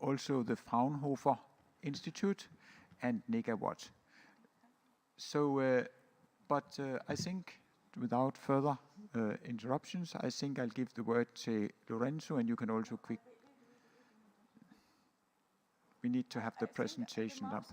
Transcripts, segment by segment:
also the Fraunhofer Institute and négaWatt. So, I think without further interruptions, I think I'll give the word to Lorenzo, and you can also quick. We need to have the presentation up.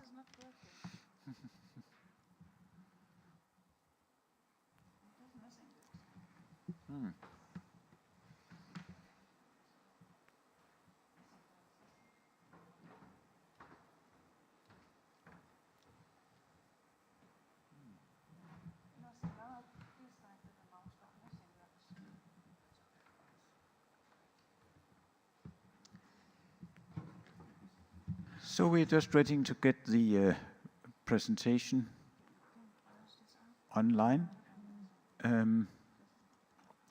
So we're just waiting to get the presentation online,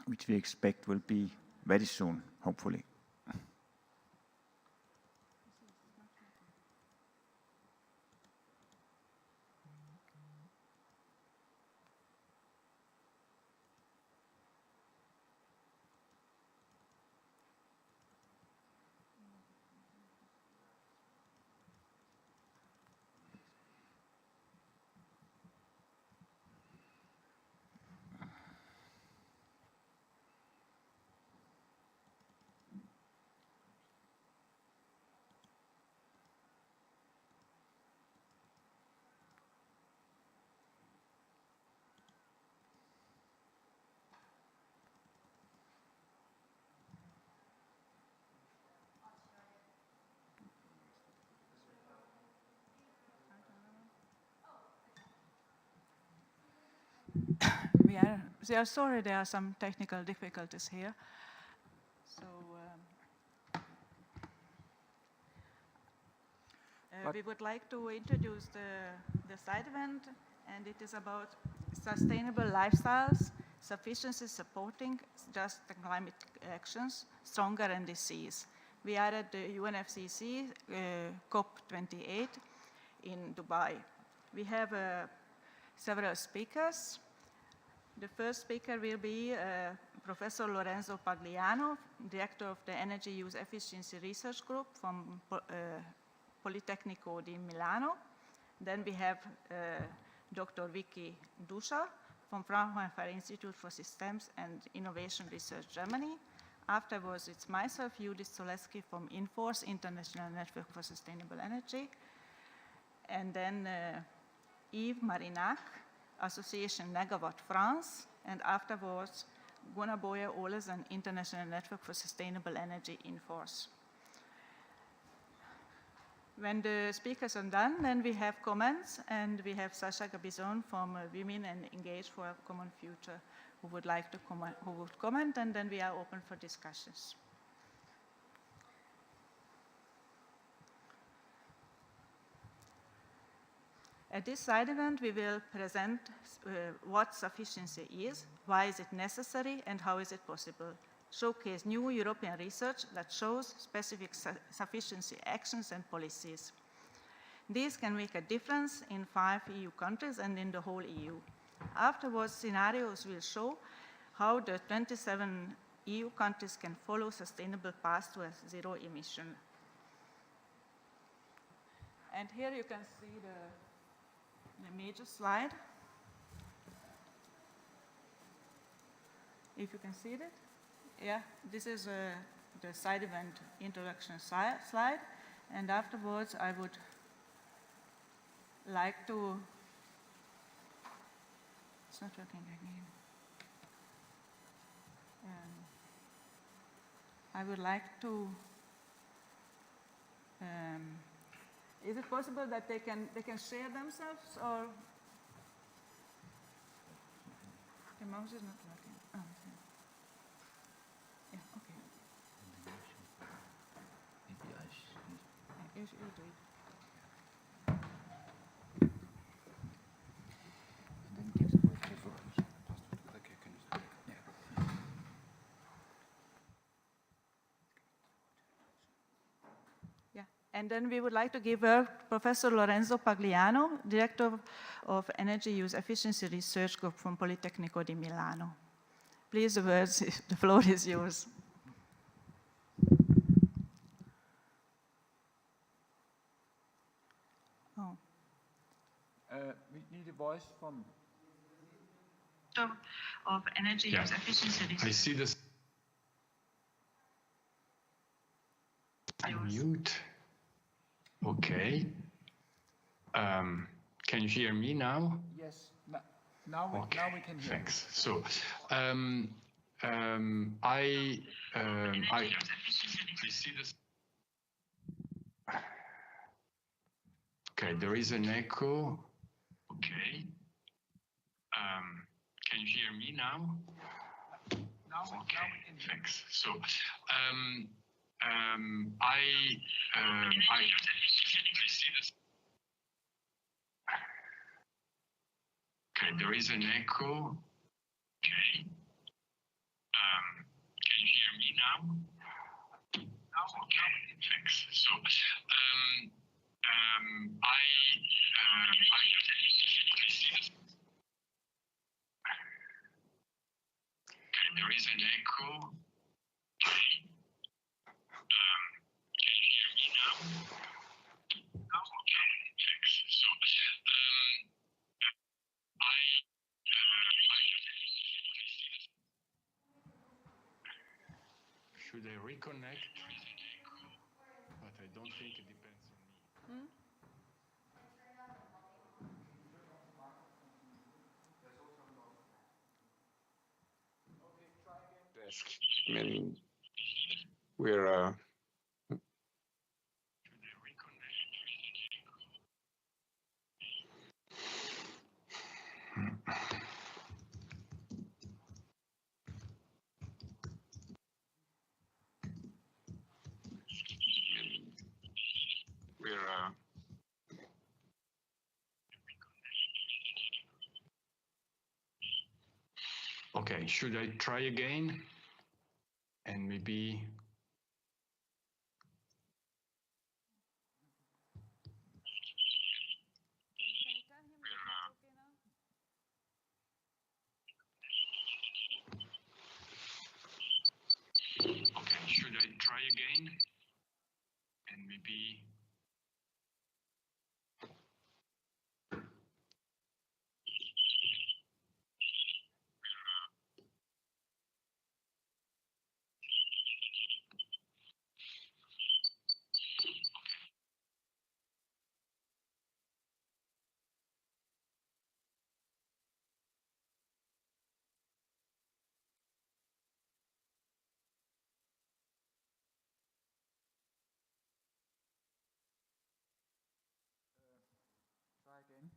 which we expect will be very soon, hopefully. We are sorry there are some technical difficulties here. So we would like to introduce the side event, and it is about sustainable lifestyles, sufficiency supporting just the climate actions, stronger NDCs. We are at the UNFCCC COP28 in Dubai. We have several speakers. The first speaker will be Professor Lorenzo Pagliano, Director of the Energy Use Efficiency Research Group from Politecnico di Milano. Then we have Dr. Vicky Duscha from Fraunhofer Institute for Systems and Innovation Research, Germany. Afterwards, it's myself, Judit Szoleczky from INFORSE, International Network for Sustainable Energy. And then Yves Marginac, Association négaWatt France, and afterwards Gunnar Boye, Olesen, International Network for Sustainable Energy, INFORSE. When the speakers are done, then we have comments, and we have Sasha Gabizon from Women and Engage for a Common Future who would like to comment, and then we are open for discussions. At this side event, we will present what sufficiency is, why is it necessary, and how is it possible. Showcase new European research that shows specific sufficiency actions and policies. These can make a difference in 5 EU countries and in the whole EU. Afterwards, scenarios will show how the 27 EU countries can follow sustainable paths to a zero emission. And here you can see the major slide. If you can see it. Yeah, this is the side event introduction slide. And afterwards, I would like to, it's not working again. I would like to, is it possible that they can share themselves, or the mouse is not working? Oh, yeah, okay. Maybe I should. You do it. And then we would like to give Professor Lorenzo Pagliano, Director of Energy Use Efficiency Research Group from Politecnico di Milano. Please, the floor is yours. We need a voice from... Of energy use efficiency. I see this. Mute. Okay. Can you hear me now? Yes. Now we can hear. Thanks. So, I see this. Okay, there is an echo. Okay. Can you hear me now? Okay, thanks. So, I see this. Okay, there is an echo. Okay. Can you hear me now? Okay, thanks. So, I see this. Okay, there is an echo. Okay. Can you hear me now? Okay, thanks. So, should I reconnect? But I don't think it depends on me. Desk. I mean, we're Okay, should I try again? And maybe... Okay, should I try again? And maybe... Try again.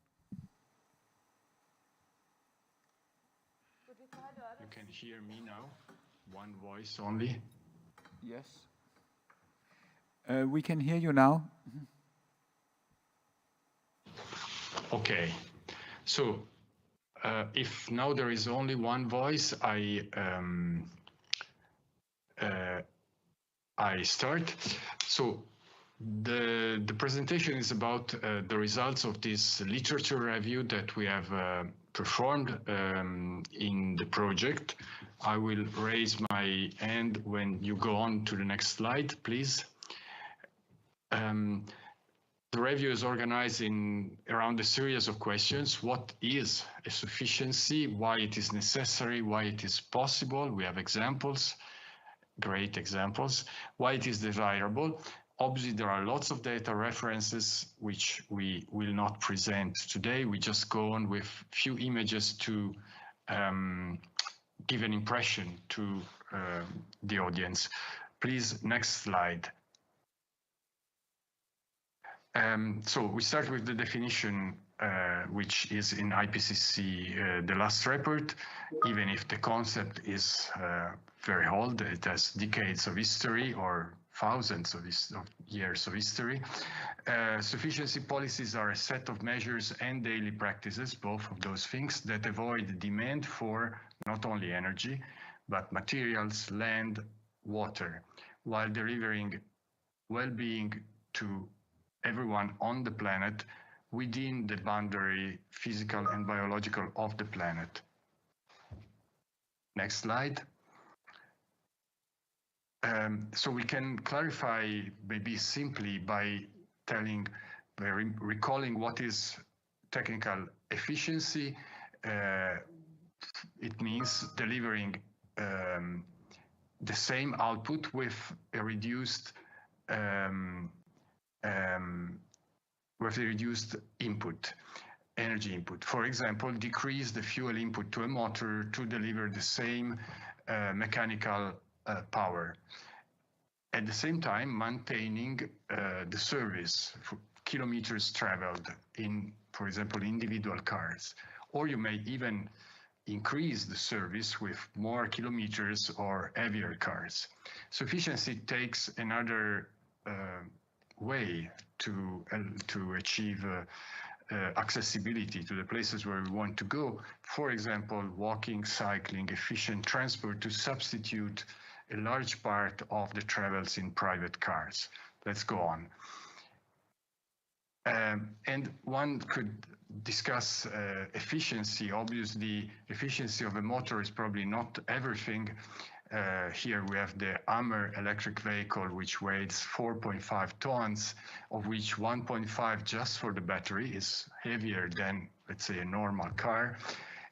You can hear me now? One voice only? Yes. We can hear you now. Okay. So, if now there is only one voice, I start. So, the presentation is about the results of this literature review that we have performed in the project. I will raise my hand when you go on to the next slide, please. The review is organized around a series of questions. What is a sufficiency? Why it is necessary? Why it is possible? We have examples, great examples. Why it is desirable? Obviously, there are lots of data references which we will not present today. We just go on with few images to give an impression to the audience. Please, next slide. So we start with the definition, which is in IPCC, the last report, even if the concept is very old. It has decades of history or thousands of years of history. Sufficiency policies are a set of measures and daily practices, both of those things, that avoid demand for not only energy, but materials, land, water, while delivering well-being to everyone on the planet within the boundary, physical and biological, of the planet. Next slide. So we can clarify maybe simply by recalling what is technical efficiency, it means delivering the same output with a reduced input, energy input. For example, decrease the fuel input to a motor to deliver the same mechanical power. At the same time, maintaining the service for kilometers traveled in, for example, individual cars. Or you may even increase the service with more kilometers or heavier cars. Sufficiency takes another way to achieve accessibility to the places where we want to go. For example, walking, cycling, efficient transport to substitute a large part of the travels in private cars. Let's go on. And one could discuss efficiency. Obviously, efficiency of a motor is probably not everything. Here we have the Hummer electric vehicle, which weighs 4.5 tons, of which 1.5 just for the battery is heavier than, let's say, a normal car.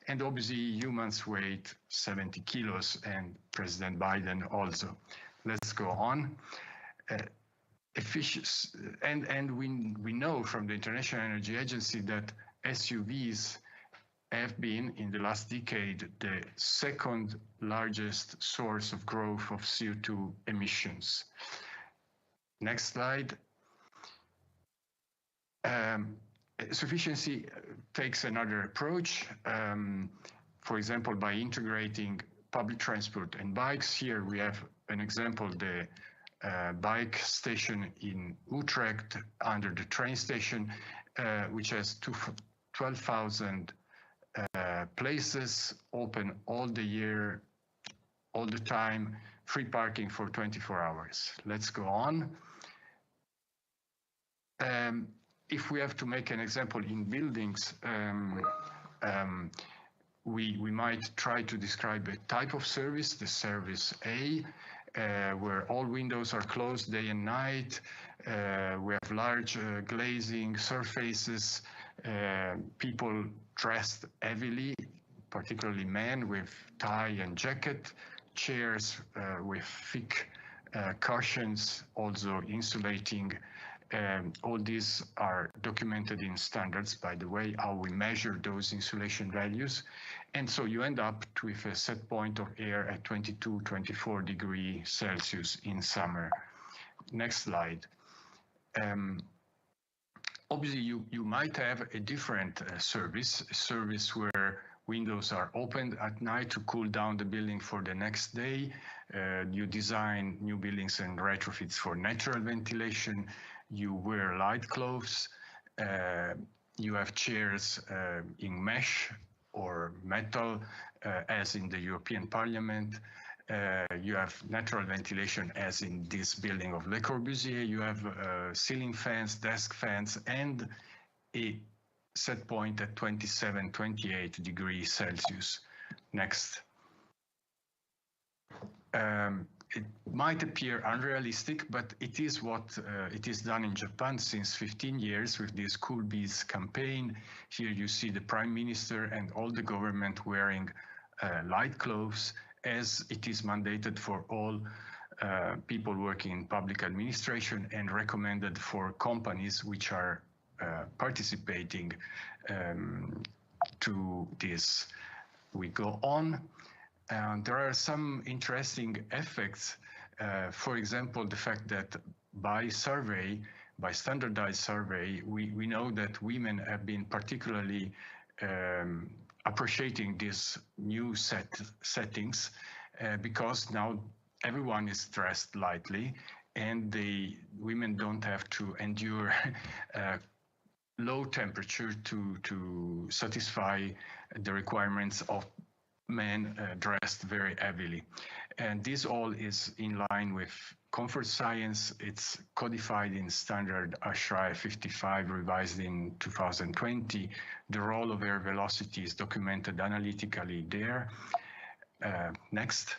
And obviously humans weigh 70 kilos, and President Biden also. Let's go on. Efficiency, and we know from the International Energy Agency that SUVs have been, in the last decade, the second largest source of growth of CO2 emissions. Next slide. Sufficiency takes another approach, for example, by integrating public transport and bikes. Here we have an example, the bike station in Utrecht under the train station, which has 12,000 places, open all the year, all the time, free parking for 24 hours. Let's go on. If we have to make an example in buildings, we might try to describe a type of service, the service A, where all windows are closed day and night. We have large glazing surfaces, people dressed heavily, particularly men with tie and jacket, chairs with thick cushions, also insulating. All these are documented in standards, by the way, how we measure those insulation values. And so you end up with a set point of air at 22, 24 degrees Celsius in summer. Next slide. Obviously, you might have a different service where windows are opened at night to cool down the building for the next day. You design new buildings and retrofits for natural ventilation. You wear light clothes. You have chairs in mesh or metal, as in the European Parliament. You have natural ventilation, as in this building of Le Corbusier. You have ceiling fans, desk fans, and a set point at 27, 28 degrees Celsius. Next. It might appear unrealistic, but it is what it is done in Japan since 15 years with this Cool Bees campaign. Here you see the Prime Minister and all the government wearing light clothes, as it is mandated for all people working in public administration and recommended for companies which are participating to this. We go on. There are some interesting effects. For example, the fact that by standardized survey, we know that women have been particularly appreciating these new settings because now everyone is dressed lightly, and the women don't have to endure low temperature to satisfy the requirements of men dressed very heavily. And this all is in line with comfort science. It's codified in standard ASHRAE 55, revised in 2020. The role of air velocity is documented analytically there. Next.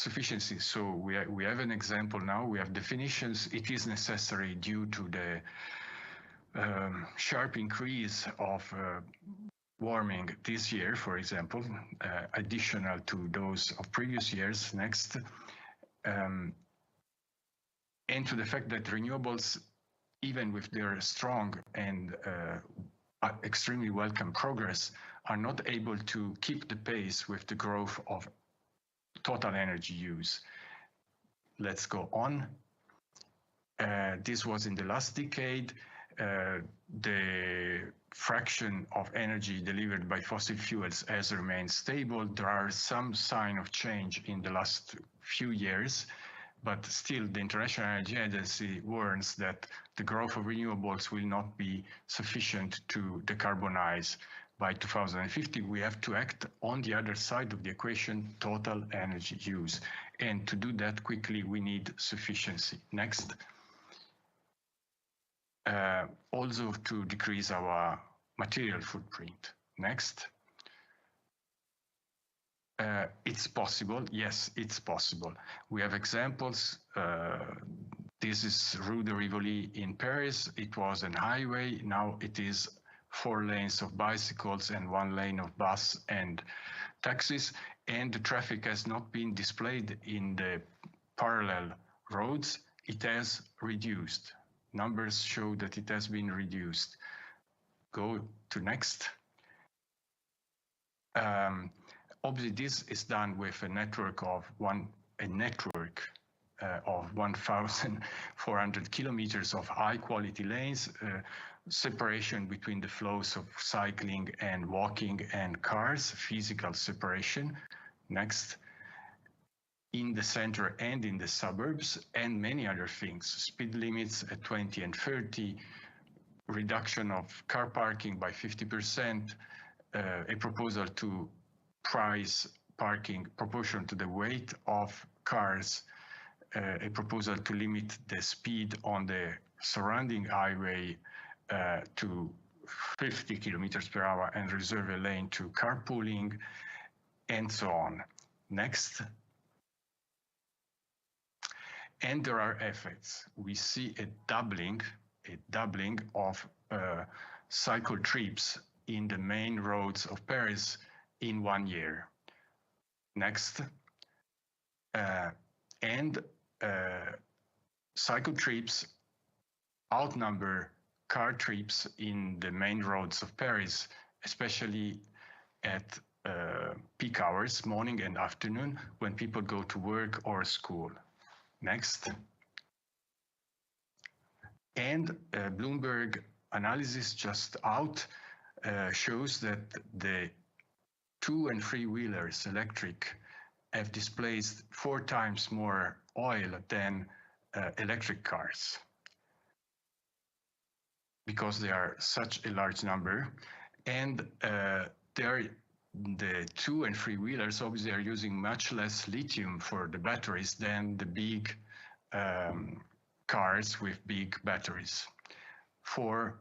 sufficiency. So we have an example now. We have definitions. It is necessary due to the sharp increase of warming this year, for example, additional to those of previous years. Next. And to the fact that renewables, even with their strong and extremely welcome progress, are not able to keep the pace with the growth of total energy use. Let's go on. This was in the last decade. The fraction of energy delivered by fossil fuels has remained stable. There are some signs of change in the last few years, but still the International Energy Agency warns that the growth of renewables will not be sufficient to decarbonize by 2050. We have to act on the other side of the equation, total energy use. And to do that quickly, we need sufficiency. Next. Also to decrease our material footprint. Next. It's possible. Yes, it's possible. We have examples. This is Rue de Rivoli in Paris. It was a highway. Now it is 4 lanes of bicycles and 1 lane of bus and taxis. And the traffic has not been displayed in the parallel roads. It has reduced. Numbers show that it has been reduced. Go to next. Obviously, this is done with a network of 1,400 kilometers of high-quality lanes, separation between the flows of cycling and walking and cars, physical separation. Next. In the center and in the suburbs, and many other things. Speed limits at 20 and 30, reduction of car parking by 50%, a proposal to price parking proportional to the weight of cars, a proposal to limit the speed on the surrounding highway to 50 kilometers per hour and reserve a lane to carpooling, and so on. Next. And there are effects. We see a doubling of cycle trips in the main roads of Paris in 1 year. Next. Cycle trips outnumber car trips in the main roads of Paris, especially at peak hours, morning and afternoon, when people go to work or school. Next. And Bloomberg analysis just out shows that the 2- and 3-wheelers electric have displaced 4 times more oil than electric cars, because they are such a large number. And the 2- and 3-wheelers obviously are using much less lithium for the batteries than the big cars with big batteries, for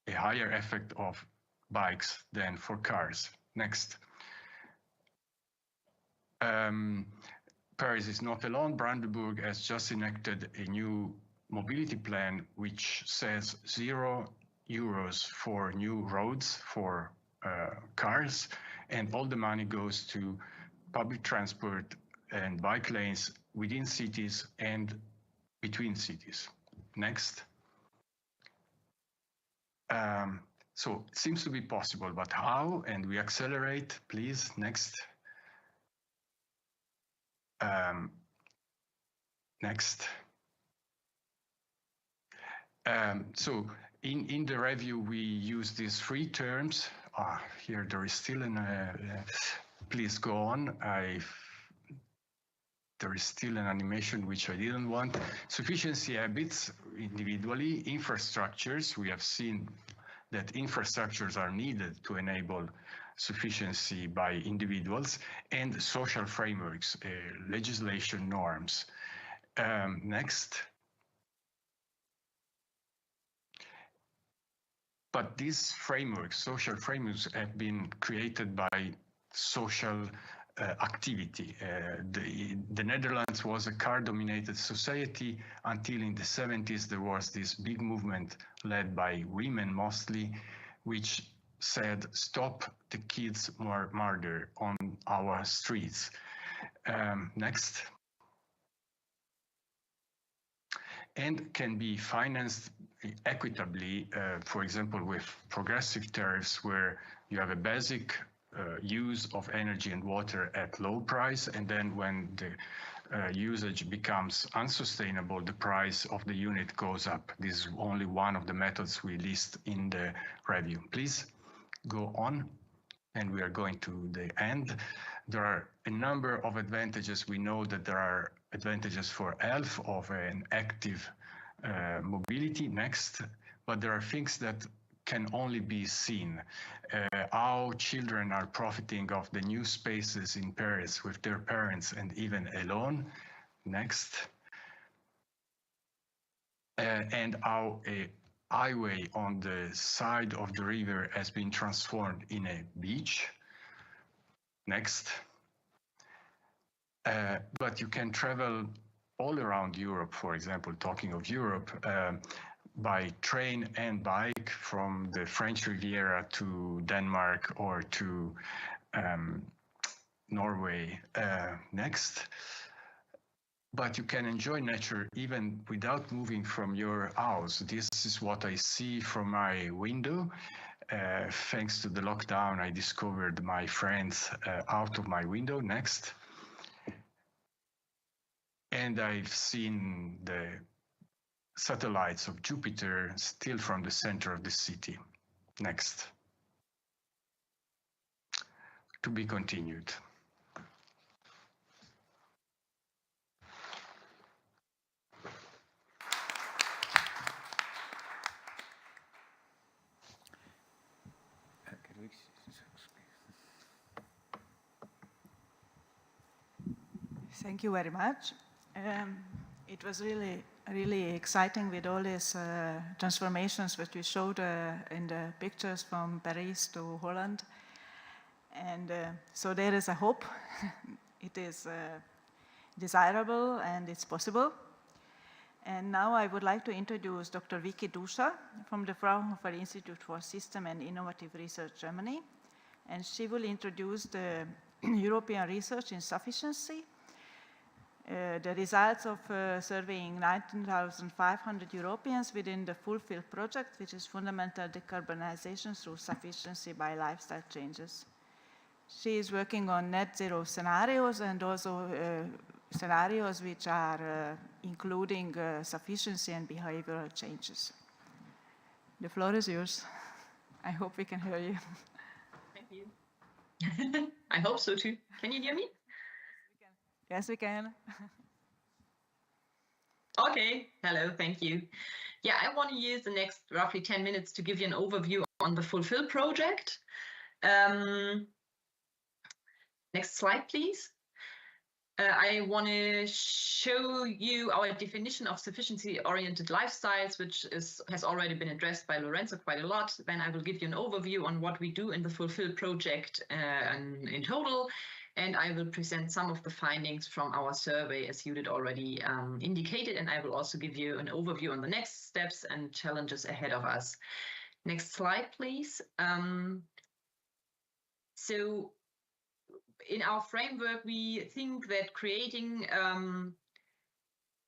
a higher effect of bikes than for cars. Next. Paris is not alone. Brandenburg has just enacted a new mobility plan which says €0 for new roads for cars, and all the money goes to public transport and bike lanes within cities and between cities. Next. So it seems to be possible, but how? And we accelerate, please. Next. Next. So in the review, we use these 3 terms. Here there is still an, please go on. There is still an animation which I didn't want. Sufficiency habits individually, infrastructures. We have seen that infrastructures are needed to enable sufficiency by individuals, and social frameworks, legislation norms. Next. But these frameworks, social frameworks, have been created by social activity. The Netherlands was a car-dominated society until in the 70s there was this big movement led by women mostly, which said, stop the kids murder on our streets. Next. And can be financed equitably, for example, with progressive tariffs where you have a basic use of energy and water at low price, and then when the usage becomes unsustainable, the price of the unit goes up. This is only one of the methods we list in the review. Please go on, and we are going to the end. There are a number of advantages. We know that there are advantages for health of an active mobility. Next, but there are things that can only be seen. How children are profiting of the new spaces in Paris with their parents and even alone. Next. And how a highway on the side of the river has been transformed in a beach. Next. But you can travel all around Europe, for example, talking of Europe, by train and bike from the French Riviera to Denmark or to Norway. Next. But you can enjoy nature even without moving from your house. This is what I see from my window. Thanks to the lockdown, I discovered my friends out of my window. Next. And I've seen the satellites of Jupiter still from the center of the city. Next. To be continued. Thank you very much. It was really exciting with all these transformations that we showed in the pictures from Paris to Holland. And so there is a hope. It is desirable and it's possible. And now I would like to introduce Dr. Vicky Duscha from the Fraunhofer Institute for System and Innovative Research, Germany. And she will introduce the European research in sufficiency, the results of surveying 19,500 Europeans within the Fulfill project, which is fundamental decarbonization through sufficiency by lifestyle changes. She is working on net zero scenarios and also scenarios which are including sufficiency and behavioral changes. The floor is yours. I hope we can hear you. Thank you. I hope so too. Can you hear me? Yes, we can. Okay, hello, thank you. Yeah, I want to use the next roughly 10 minutes to give you an overview on the Fulfill project. Next slide, please. I want to show you our definition of sufficiency-oriented lifestyles, which has already been addressed by Lorenzo quite a lot. Then I will give you an overview on what we do in the Fulfill project in total. And I will present some of the findings from our survey, as Judit already indicated. And I will also give you an overview on the next steps and challenges ahead of us. Next slide, please. So in our framework, we think that creating,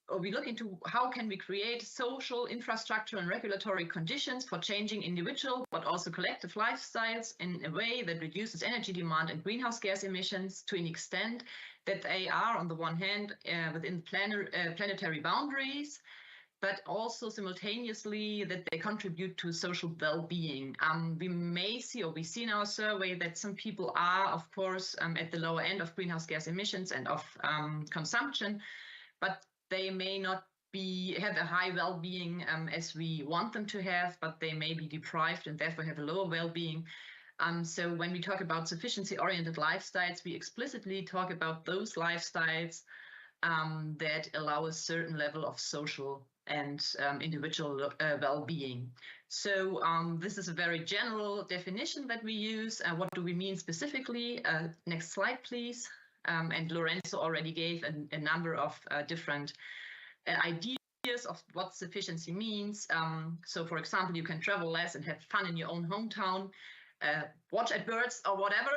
or we look into how can we create social, infrastructure and regulatory conditions for changing individual, but also collective lifestyles in a way that reduces energy demand and greenhouse gas emissions to an extent that they are, on the one hand, within planetary boundaries, but also simultaneously that they contribute to social well-being. We may see, or we see in our survey, that some people are, of course, at the lower end of greenhouse gas emissions and of consumption, but they may not have a high well-being as we want them to have, but they may be deprived and therefore have a lower well-being. So when we talk about sufficiency-oriented lifestyles, we explicitly talk about those lifestyles that allow a certain level of social and individual well-being. So this is a very general definition that we use. What do we mean specifically? Next slide, please. And Lorenzo already gave a number of different ideas of what sufficiency means. So, for example, you can travel less and have fun in your own hometown, watch at birds or whatever,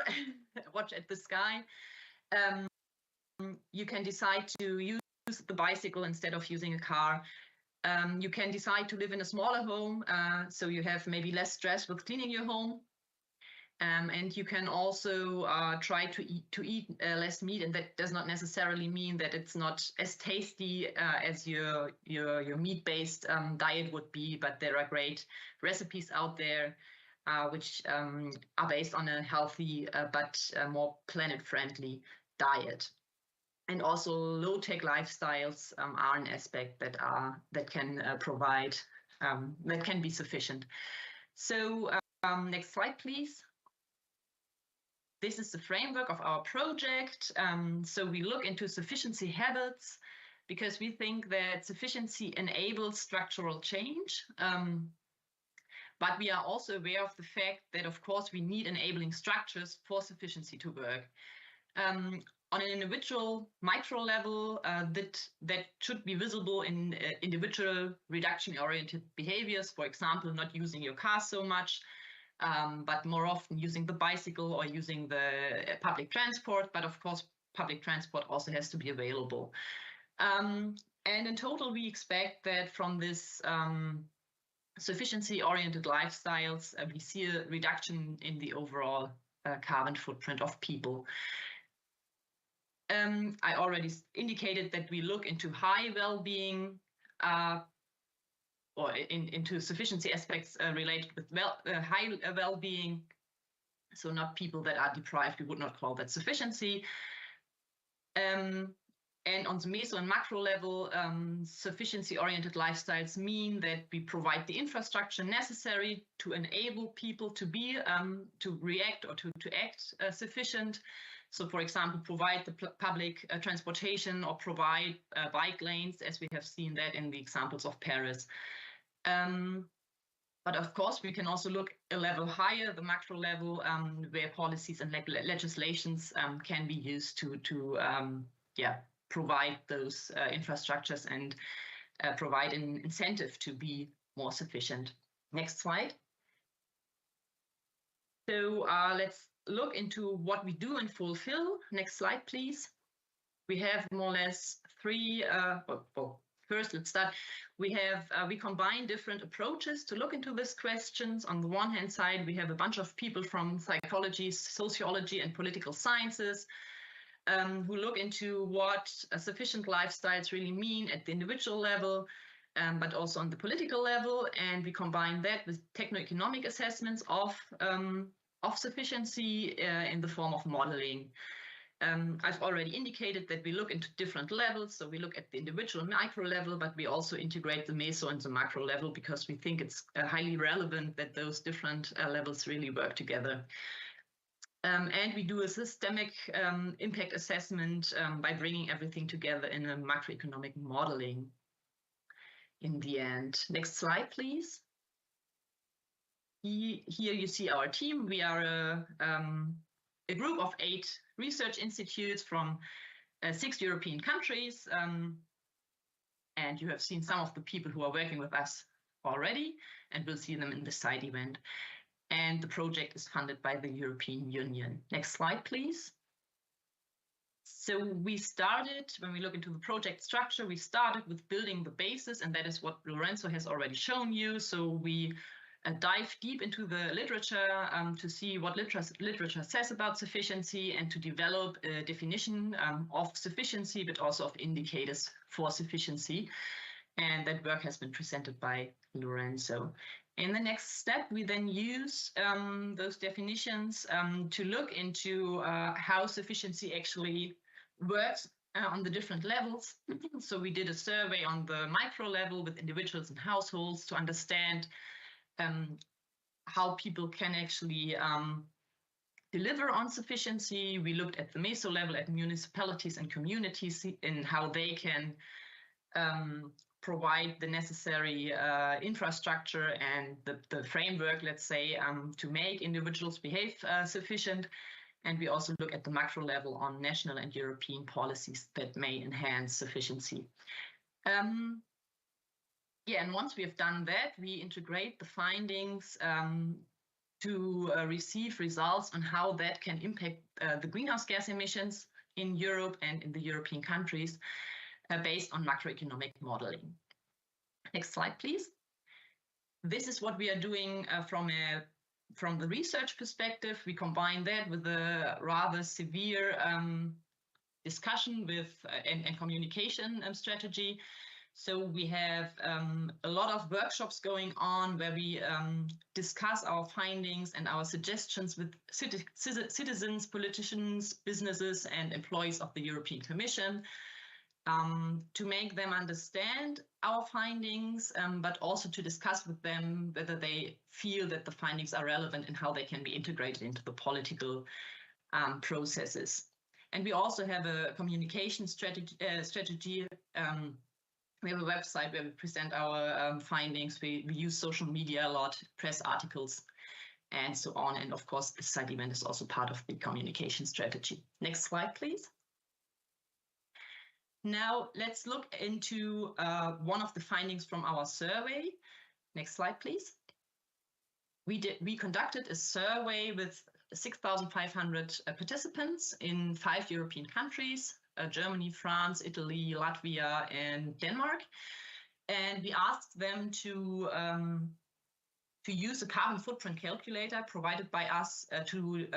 watch at the sky. You can decide to use the bicycle instead of using a car. You can decide to live in a smaller home, so you have maybe less stress with cleaning your home. And you can also try to eat less meat, and that does not necessarily mean that it's not as tasty as your meat-based diet would be, but there are great recipes out there which are based on a healthy but more planet-friendly diet. And also low-tech lifestyles are an aspect that can provide, that can be sufficient. So next slide, please. This is the framework of our project. So we look into sufficiency habits because we think that sufficiency enables structural change. But we are also aware of the fact that, of course, we need enabling structures for sufficiency to work. On an individual micro level, that should be visible in individual reduction-oriented behaviors, for example, not using your car so much, but more often using the bicycle or using the public transport. But of course, public transport also has to be available. And in total, we expect that from this sufficiency-oriented lifestyles, we see a reduction in the overall carbon footprint of people. I already indicated that we look into high well-being or into sufficiency aspects related with high well-being. So not people that are deprived, we would not call that sufficiency. And on the meso and macro level, sufficiency-oriented lifestyles mean that we provide the infrastructure necessary to enable people to be, to react or to act sufficient. So, for example, provide the public transportation or provide bike lanes, as we have seen that in the examples of Paris. But of course, we can also look a level higher, the macro level, where policies and legislations can be used to provide those infrastructures and provide an incentive to be more sufficient. Next slide. So let's look into what we do and fulfill. Next slide, please. We have more or less three, first let's start. We combine different approaches to look into these questions. On the one hand side, we have a bunch of people from psychology, sociology, and political sciences who look into what sufficient lifestyles really mean at the individual level, but also on the political level. And we combine that with techno-economic assessments of sufficiency in the form of modeling. I've already indicated that we look into different levels. So we look at the individual micro level, but we also integrate the meso and the macro level because we think it's highly relevant that those different levels really work together. And we do a systemic impact assessment by bringing everything together in a macroeconomic modeling in the end. Next slide, please. Here you see our team. We are a group of 8 research institutes from 6 European countries. And you have seen some of the people who are working with us already, and we'll see them in the side event. And the project is funded by the European Union. Next slide, please. So we started, when we look into the project structure, we started with building the basis, and that is what Lorenzo has already shown you. So we dive deep into the literature to see what literature says about sufficiency and to develop a definition of sufficiency, but also of indicators for sufficiency. And that work has been presented by Lorenzo. In the next step, we then use those definitions to look into how sufficiency actually works on the different levels. So we did a survey on the micro level with individuals and households to understand how people can actually deliver on sufficiency. We looked at the meso level at municipalities and communities and how they can provide the necessary infrastructure and the framework, let's say, to make individuals behave sufficient. And we also look at the macro level on national and European policies that may enhance sufficiency. Yeah, and once we have done that, we integrate the findings to receive results on how that can impact the greenhouse gas emissions in Europe and in the European countries based on macroeconomic modeling. Next slide, please. This is what we are doing from the research perspective. We combine that with a rather severe discussion with and communication strategy. So we have a lot of workshops going on where we discuss our findings and our suggestions with citizens, politicians, businesses, and employees of the European Commission to make them understand our findings, but also to discuss with them whether they feel that the findings are relevant and how they can be integrated into the political processes. And we also have a communication strategy. We have a website where we present our findings. We use social media a lot, press articles, and so on. And of course, this side event is also part of the communication strategy. Next slide, please. Now let's look into one of the findings from our survey. Next slide, please. We conducted a survey with 6,500 participants in 5 European countries. Germany, France, Italy, Latvia, and Denmark. And we asked them to use a carbon footprint calculator provided by us to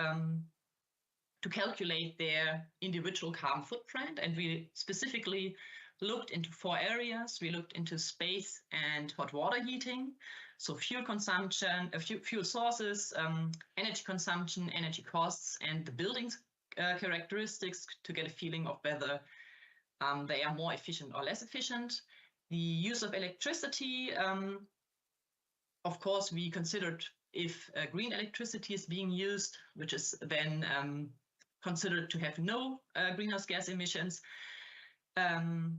calculate their individual carbon footprint. And we specifically looked into 4 areas. We looked into space and hot water heating, so fuel consumption, fuel sources, energy consumption, energy costs, and the buildings characteristics to get a feeling of whether they are more efficient or less efficient. The use of electricity, of course, we considered if green electricity is being used, which is then considered to have no greenhouse gas emissions. And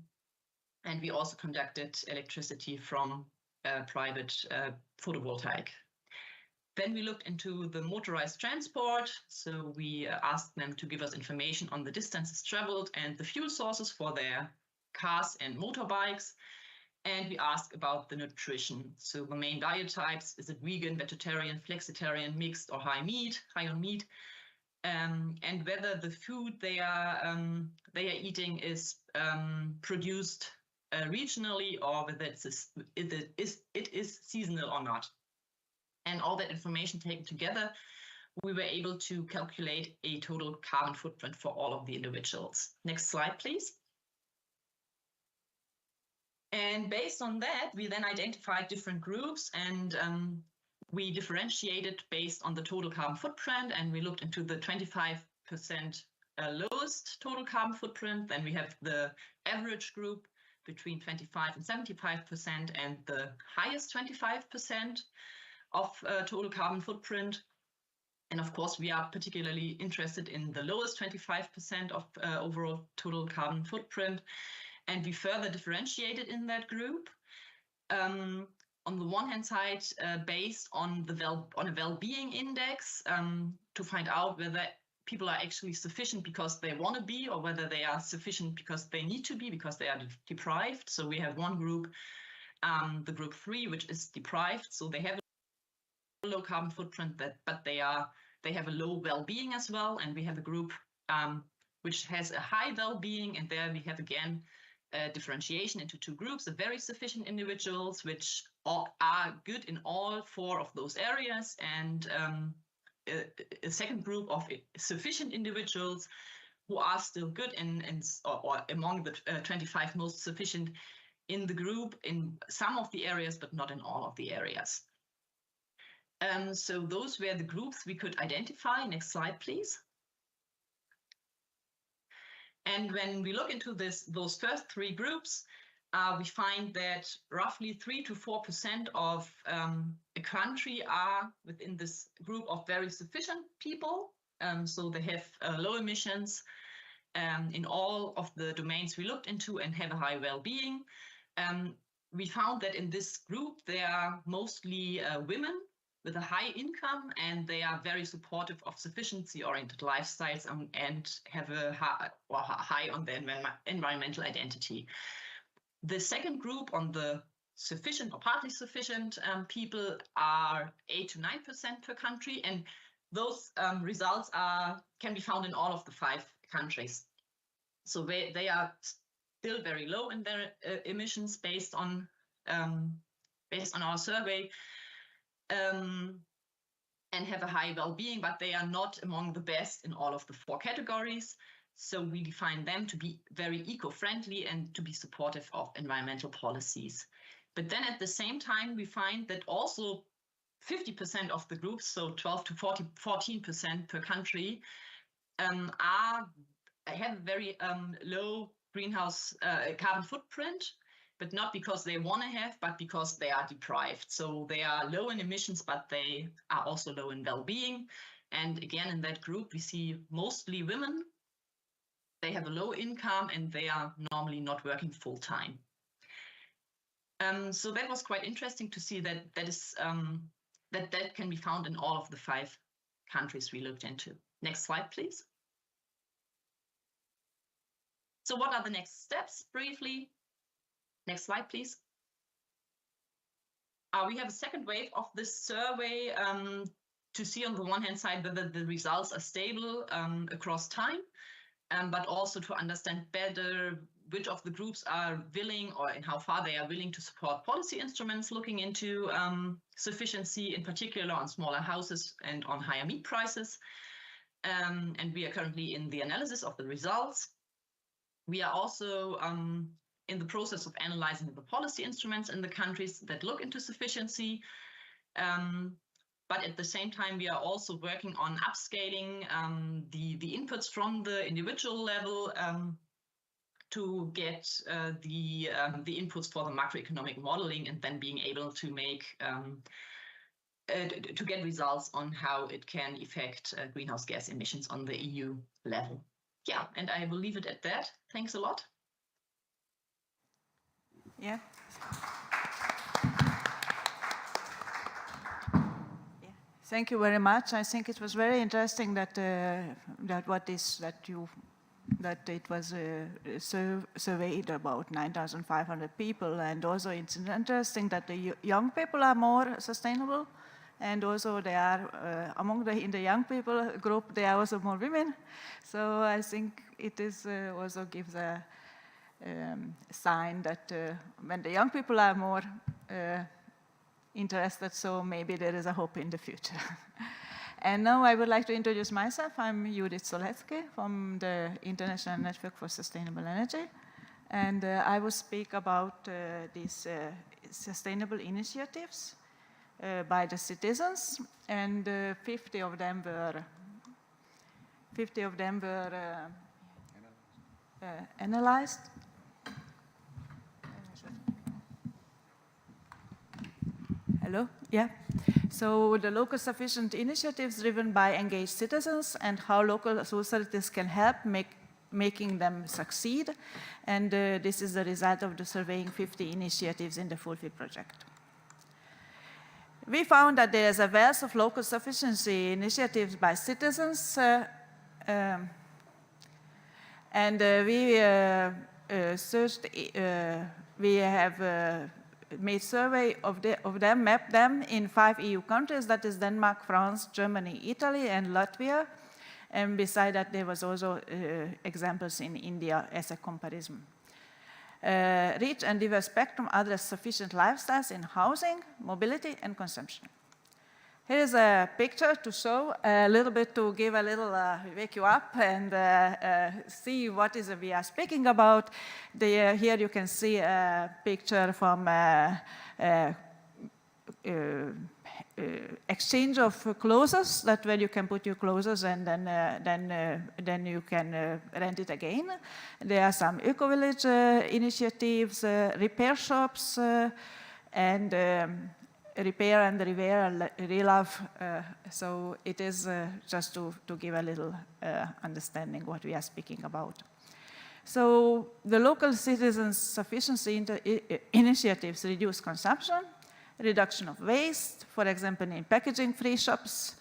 we also conducted electricity from private photovoltaic. Then we looked into the motorized transport. So we asked them to give us information on the distances traveled and the fuel sources for their cars and motorbikes. And we asked about the nutrition. So the main diet types, is it vegan, vegetarian, flexitarian, mixed, or high on meat? And whether the food they are eating is produced regionally, or whether it is seasonal or not. And all that information taken together, we were able to calculate a total carbon footprint for all of the individuals. Next slide, please. And based on that, we then identified different groups, and we differentiated based on the total carbon footprint, and we looked into the 25% lowest total carbon footprint. Then we have the average group between 25 and 75%, and the highest 25% of total carbon footprint. And of course, we are particularly interested in the lowest 25% of overall total carbon footprint. And we further differentiated in that group. On the one hand side, based on a well-being index, to find out whether people are actually sufficient because they want to be, or whether they are sufficient because they need to be, because they are deprived. So we have one group, the group 3, which is deprived. So they have a low carbon footprint, but they have a low well-being as well. And we have a group which has a high well-being, and there we have again differentiation into 2 groups: the very sufficient individuals, which are good in all 4 of those areas, and a second group of sufficient individuals who are still good or among the 25 most sufficient in the group in some of the areas, but not in all of the areas. So those were the groups we could identify. Next slide, please. And when we look into those first 3 groups, we find that roughly 3 to 4% of a country are within this group of very sufficient people. So they have low emissions in all of the domains we looked into and have a high well-being. We found that in this group, there are mostly women with a high income, and they are very supportive of sufficiency-oriented lifestyles and have a high on the environmental identity. The second group, on the sufficient or partly sufficient people, are 8 to 9% per country, and those results can be found in all of the 5 countries. So they are still very low in their emissions based on our survey, and have a high well-being, but they are not among the best in all of the 4 categories. So we define them to be very eco-friendly and to be supportive of environmental policies. But then at the same time, we find that also 50% of the groups, so 12 to 14% per country, have a very low greenhouse carbon footprint, but not because they want to have, but because they are deprived. So they are low in emissions, but they are also low in well-being. And again, in that group, we see mostly women. They have a low income and they are normally not working full-time. So that was quite interesting to see that that can be found in all of the 5 countries we looked into. Next slide, please. So what are the next steps, briefly? Next slide, please. We have a second wave of this survey to see on the one hand side whether the results are stable across time, but also to understand better which of the groups are willing, or in how far they are willing to support policy instruments looking into sufficiency, in particular on smaller houses and on higher meat prices. And we are currently in the analysis of the results. We are also in the process of analyzing the policy instruments in the countries that look into sufficiency. But at the same time, we are also working on upscaling the inputs from the individual level to get the inputs for the macroeconomic modeling, and then being able to make to get results on how it can affect greenhouse gas emissions on the EU level. Yeah, and I will leave it at that. Thanks a lot. Yeah. Thank you very much. I think it was very interesting that it was surveyed about 9,500 people, and also it's interesting that the young people are more sustainable, and also they are in the young people group there are also more women. So I think it is also gives a sign that when the young people are more interested, so maybe there is a hope in the future. And now I would like to introduce myself. I'm Judit Szoleczky from the International Network for Sustainable Energy, and I will speak about these sustainable initiatives by the citizens, and 50 of them were analyzed. Hello? Yeah. So the local sufficient initiatives driven by engaged citizens, and how local authorities can help making them succeed. And this is the result of the surveying 50 initiatives in the Fulfill project. We found that there is a wealth of local sufficiency initiatives by citizens, and we have made survey of them, mapped them in 5 EU countries, that is Denmark, France, Germany, Italy, and Latvia. And beside that, there was also examples in India as a comparison. Rich and diverse spectrum address sufficient lifestyles in housing, mobility, and consumption. Here is a picture to show a little bit, to give a little, wake you up and see what is we are speaking about. Here you can see a picture from exchange of clothes, that where you can put your clothes and then you can rent it again. There are some eco-village initiatives, repair shops, and repair and relove. So it is just to give a little understanding what we are speaking about. So the local citizens' sufficiency initiatives reduce consumption, reduction of waste, for example, in packaging-free shops,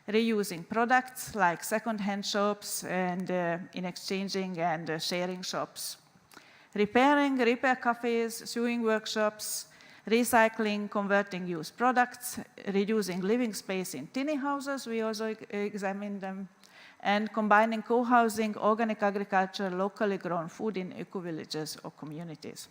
reusing products like second-hand shops, and in exchanging and sharing shops. Repairing, repair cafes, sewing workshops, recycling, converting used products, reducing living space in tiny houses, we also examined them, and combining co-housing, organic agriculture, locally grown food in eco-villages or communities.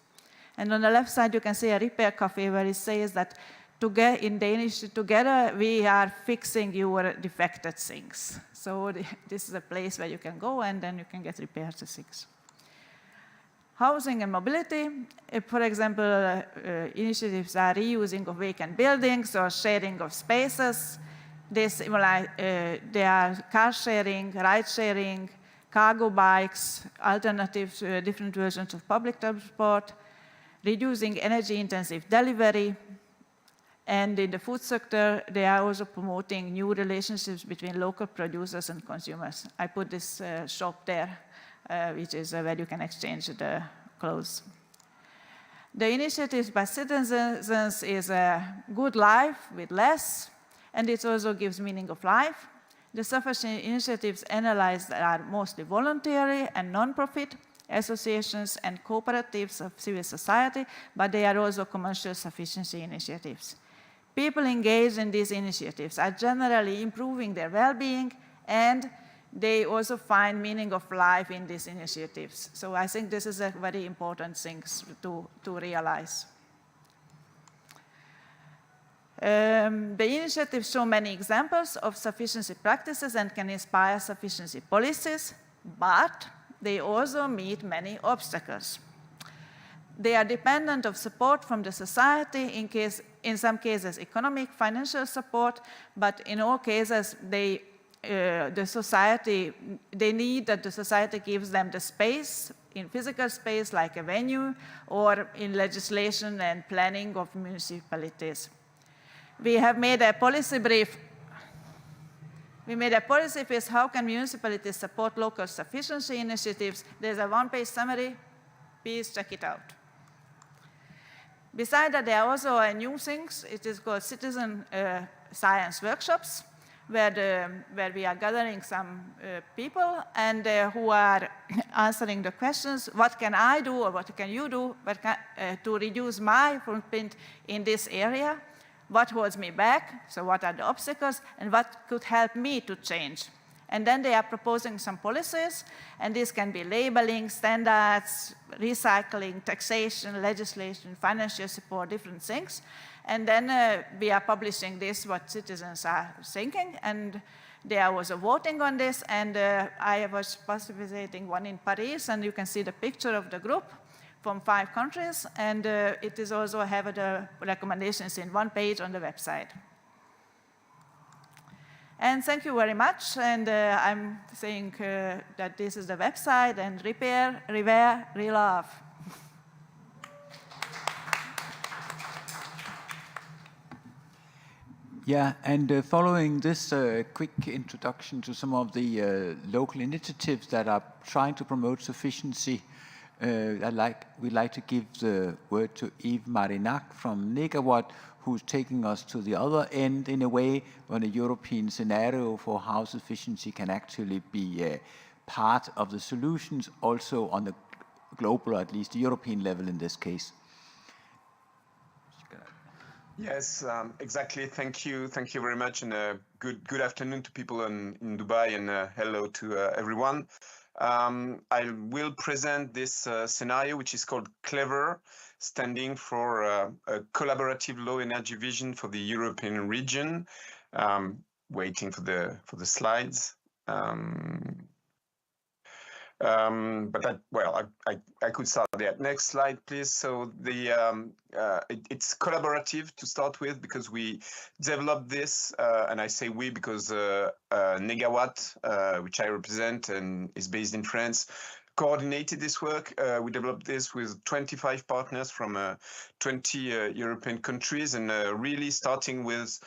And on the left side, you can see a repair cafe where it says that in Danish, together we are fixing your defected things. So this is a place where you can go and then you can get repaired the things. Housing and mobility, for example, initiatives are reusing of vacant buildings or sharing of spaces. They are car sharing, ride sharing, cargo bikes, alternatives, different versions of public transport, reducing energy-intensive delivery, and in the food sector, they are also promoting new relationships between local producers and consumers. I put this shop there, which is where you can exchange the clothes. The initiatives by citizens is a good life with less, and it also gives meaning of life. The sufficient initiatives analyzed are mostly voluntary and non-profit associations and cooperatives of civil society, but they are also commercial sufficiency initiatives. People engaged in these initiatives are generally improving their well-being, and they also find meaning of life in these initiatives. So I think this is a very important thing to realize. The initiatives show many examples of sufficiency practices and can inspire sufficiency policies, but they also meet many obstacles. They are dependent of support from the society, in some cases economic, financial support, but in all cases they need that the society gives them the space, in physical space like a venue, or in legislation and planning of municipalities. We have made a policy brief. We made a policy brief, how can municipalities support local sufficiency initiatives? There's a one-page summary. Please check it out. Besides that, there are also new things. It is called citizen science workshops, where we are gathering some people and who are answering the questions, what can I do or what can you do to reduce my footprint in this area? What holds me back? So what are the obstacles? And what could help me to change? And then they are proposing some policies, and this can be labeling, standards, recycling, taxation, legislation, financial support, different things. And then we are publishing this, what citizens are thinking, and they are also voting on this, and I was participating one in Paris, and you can see the picture of the group from 5 countries, and it is also have the recommendations in one page on the website. And thank you very much, and I'm saying that this is the website, and repair, revere, relove. Yeah, and following this quick introduction to some of the local initiatives that are trying to promote sufficiency, we'd like to give the word to Yves Marginac from négaWatt, who's taking us to the other end in a way, on a European scenario for how sufficiency can actually be part of the solutions, also on the global, or at least European level in this case. Yes, exactly. Thank you very much, and good afternoon to people in Dubai, and hello to everyone. I will present this scenario, which is called CLEVER, standing for a collaborative low energy vision for the European region. Waiting for the slides. But I could start there. Next slide, please. So it's collaborative to start with, because we developed this, and I say we because négaWatt, which I represent and is based in France, coordinated this work. We developed this with 25 partners from 20 European countries, and really starting with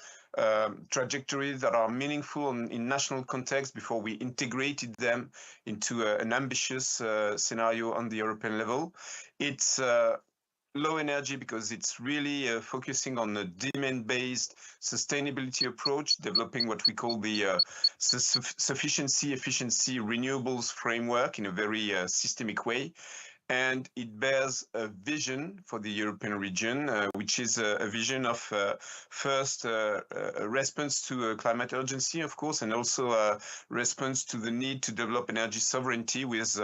trajectories that are meaningful in national context before we integrated them into an ambitious scenario on the European level. It's low energy because it's really focusing on a demand-based sustainability approach, developing what we call the sufficiency, efficiency, renewables framework in a very systemic way. And it bears a vision for the European region, which is a vision of first a response to climate urgency, of course, and also a response to the need to develop energy sovereignty with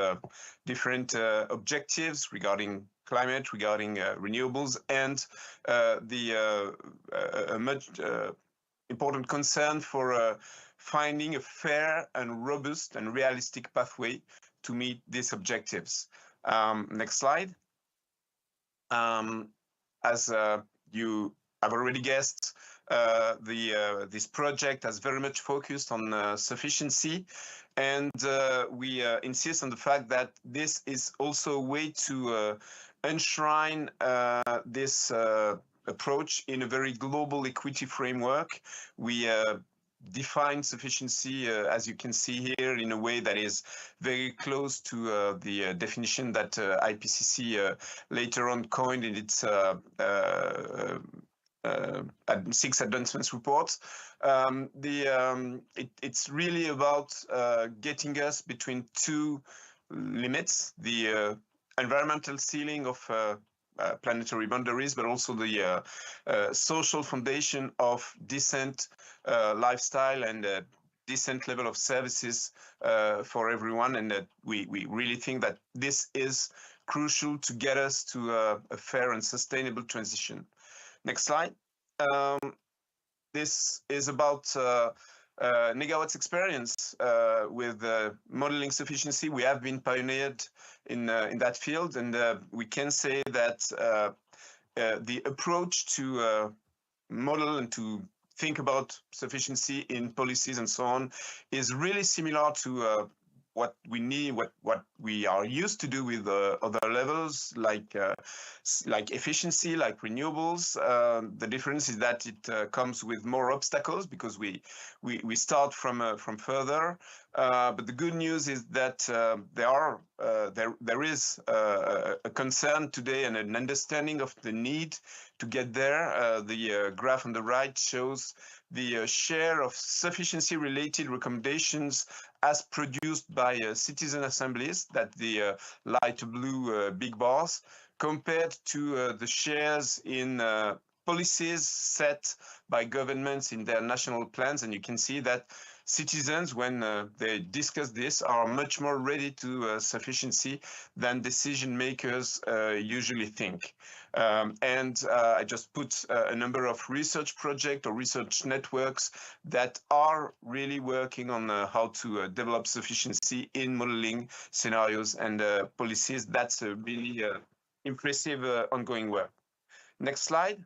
different objectives regarding climate, regarding renewables, and a much important concern for finding a fair and robust and realistic pathway to meet these objectives. Next slide. As you have already guessed, this project has very much focused on sufficiency, and we insist on the fact that this is also a way to enshrine this approach in a very global equity framework. We define sufficiency, as you can see here, in a way that is very close to the definition that IPCC later on coined in its 6 advancements reports. It's really about getting us between two limits, the environmental ceiling of planetary boundaries, but also the social foundation of decent lifestyle and a decent level of services for everyone. And we really think that this is crucial to get us to a fair and sustainable transition. Next slide. This is about négaWatt's experience with modeling sufficiency. We have been pioneered in that field, and we can say that the approach to model and to think about sufficiency in policies and so on is really similar to what we need, what we are used to do with other levels, like efficiency, like renewables. The difference is that it comes with more obstacles because we start from further. But the good news is that there is a concern today and an understanding of the need to get there. The graph on the right shows the share of sufficiency-related recommendations as produced by citizen assemblies, that the light blue big bars, compared to the shares in policies set by governments in their national plans. And you can see that citizens, when they discuss this, are much more ready to sufficiency than decision makers usually think. And I just put a number of research projects or research networks that are really working on how to develop sufficiency in modeling scenarios and policies. That's a really impressive ongoing work. Next slide.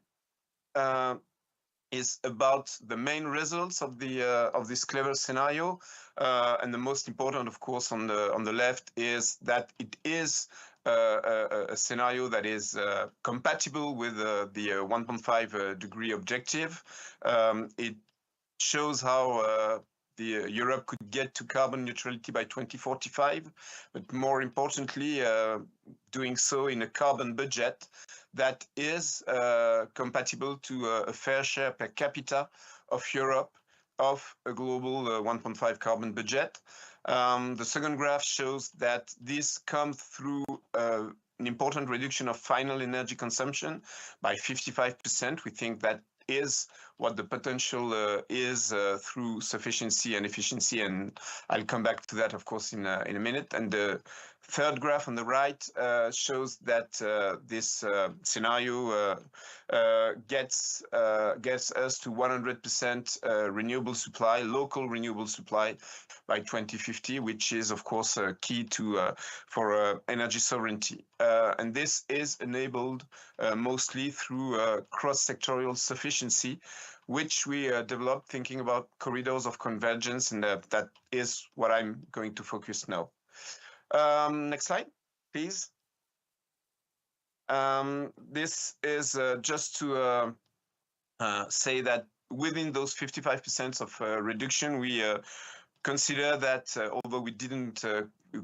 Is about the main results of this clever scenario, and the most important, of course, on the left is that it is a scenario that is compatible with the 1.5 degree objective. It shows how Europe could get to carbon neutrality by 2045, but more importantly, doing so in a carbon budget that is compatible to a fair share per capita of Europe of a global 1.5 carbon budget. The second graph shows that this comes through an important reduction of final energy consumption by 55%. We think that is what the potential is through sufficiency and efficiency, and I'll come back to that, of course, in a minute. And the third graph on the right shows that this scenario gets us to 100% renewable supply, local renewable supply by 2050, which is, of course, key to for energy sovereignty. And this is enabled mostly through cross-sectorial sufficiency, which we developed thinking about corridors of convergence, and that is what I'm going to focus now. Next slide, please. This is just to say that within those 55% of reduction, we consider that although we didn't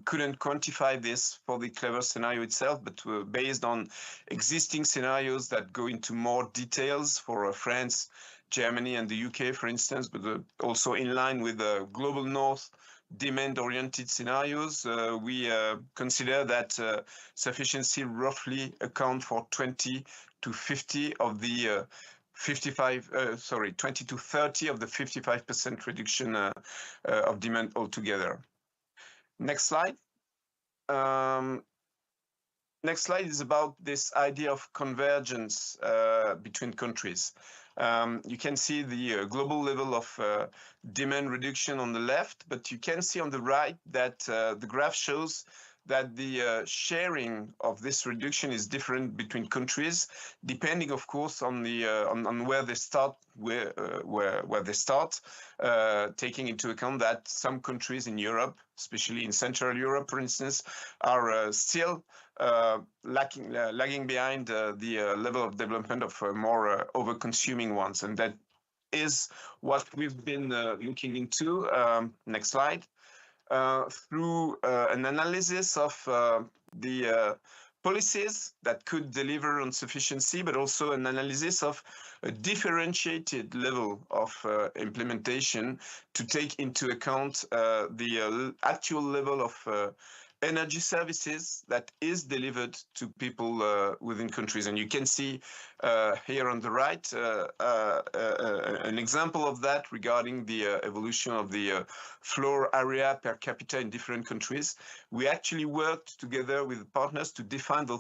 couldn't quantify this for the Clever scenario itself, but based on existing scenarios that go into more details for France, Germany, and the UK, for instance, but also in line with the global north demand-oriented scenarios, we consider that sufficiency roughly account for 20 to 50 of the 20 to 30 of the 55% reduction of demand altogether. Next slide. Next slide is about this idea of convergence between countries. You can see the global level of demand reduction on the left, but you can see on the right that the graph shows that the sharing of this reduction is different between countries, depending, of course, on the on where they start, where they start, taking into account that some countries in Europe, especially in Central Europe, for instance, are still lagging behind the level of development of more over-consuming ones, and that is what we've been looking into. Next slide. Through an analysis of the policies that could deliver on sufficiency, but also an analysis of a differentiated level of implementation to take into account the actual level of energy services that is delivered to people within countries. And you can see here on the right an example of that regarding the evolution of the floor area per capita in different countries. We actually worked together with partners to define the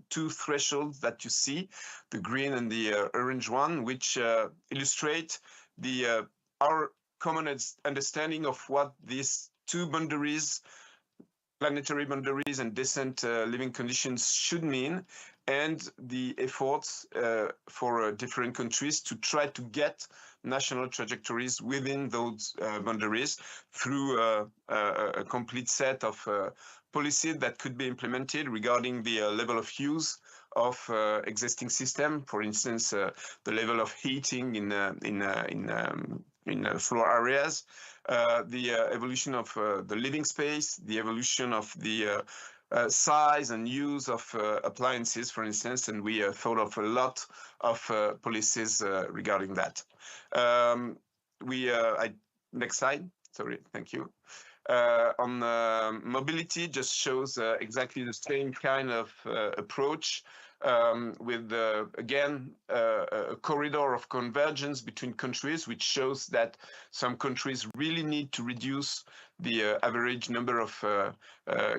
two thresholds that you see, the green and the orange one, which illustrate the our common understanding of what these two boundaries, planetary boundaries and decent living conditions, should mean, and the efforts for different countries to try to get national trajectories within those boundaries through a complete set of policies that could be implemented regarding the level of use of existing system. For instance, the level of heating in floor areas, the evolution of the living space, the evolution of the size and use of appliances, for instance, and we thought of a lot of policies regarding that. Next slide. Sorry, thank you. On mobility, just shows exactly the same kind of approach, with again a corridor of convergence between countries, which shows that some countries really need to reduce the average number of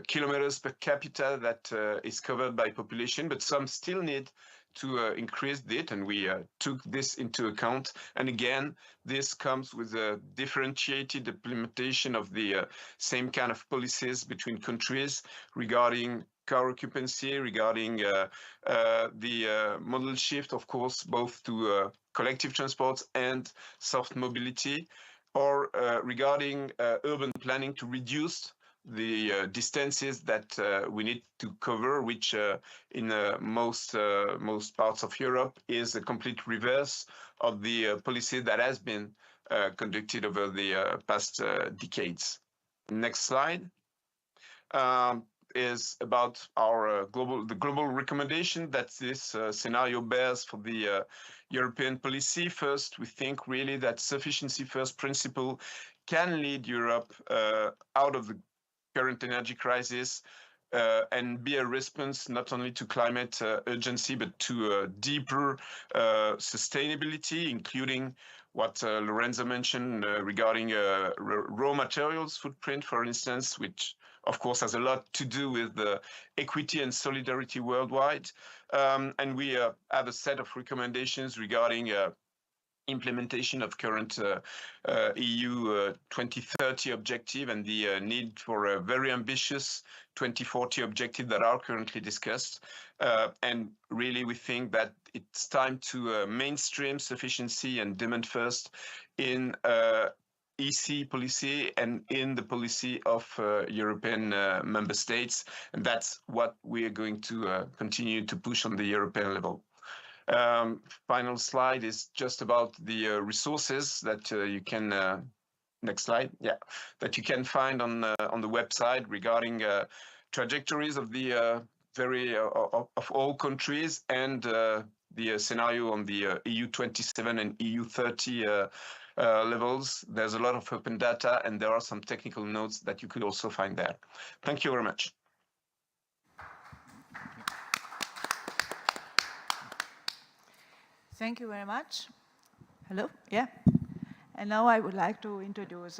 kilometers per capita that is covered by population, but some still need to increase it, and we took this into account. And again, this comes with a differentiated implementation of the same kind of policies between countries regarding car occupancy, regarding the model shift, of course, both to collective transport and soft mobility, or regarding urban planning to reduce the distances that we need to cover, which in most parts of Europe is a complete reverse of the policy that has been conducted over the past decades. Next slide. Is about our global recommendation that this scenario bears for the European policy. First, we think really that sufficiency first principle can lead Europe out of the current energy crisis and be a response not only to climate urgency, but to deeper sustainability, including what Lorenzo mentioned regarding raw materials footprint, for instance, which of course has a lot to do with equity and solidarity worldwide. And we have a set of recommendations regarding implementation of current EU 2030 objective and the need for a very ambitious 2040 objective that are currently discussed. And really, we think that it's time to mainstream sufficiency and demand first in EC policy and in the policy of European member states. And that's what we are going to continue to push on the European level. Final slide is just about the resources that you can next slide, yeah, that you can find on the website regarding trajectories of the of all countries and the scenario on the EU 27 and EU 30 levels. There's a lot of open data, and there are some technical notes that you could also find there. Thank you very much. Thank you very much. Hello, yeah. And now I would like to introduce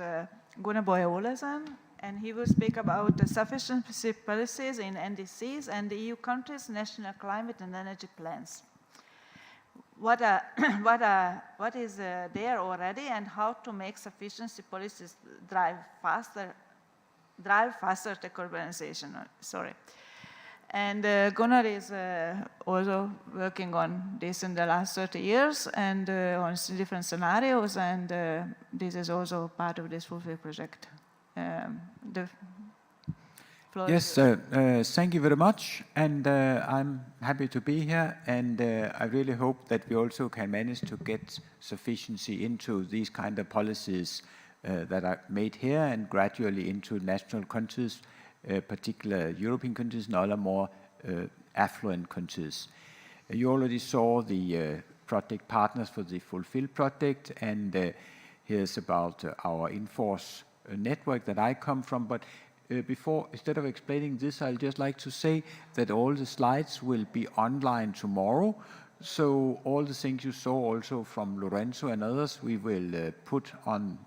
Gunnar Boye Olesen, and he will speak about the sufficiency policies in NDCs and the EU countries' national climate and energy plans. What is there already, and how to make sufficiency policies drive faster decarbonization. Sorry. And Gunnar is also working on this in the last 30 years and on different scenarios, and this is also part of this Fulfill project. Yes, thank you very much, and I'm happy to be here, and I really hope that we also can manage to get sufficiency into these kind of policies that are made here and gradually into national countries, particular European countries and other more affluent countries. You already saw the project partners for the Fulfill project, and here's about our INFORSE network that I come from. But instead of explaining this, I'd just like to say that all the slides will be online tomorrow. So all the things you saw also from Lorenzo and others, we will put on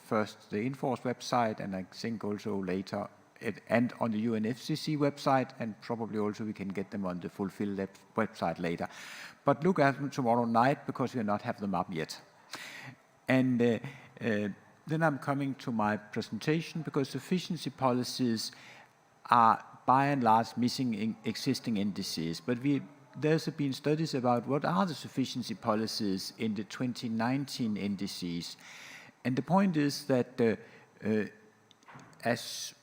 first the INFORSE website, and I think also later and on the UNFCCC website, and probably also we can get them on the Fulfill website later. But look at them tomorrow night, because we not have them up yet. And then I'm coming to my presentation, because sufficiency policies are by and large missing in existing NDCs. But there's been studies about what are the sufficiency policies in the 2019 NDCs. And the point is that as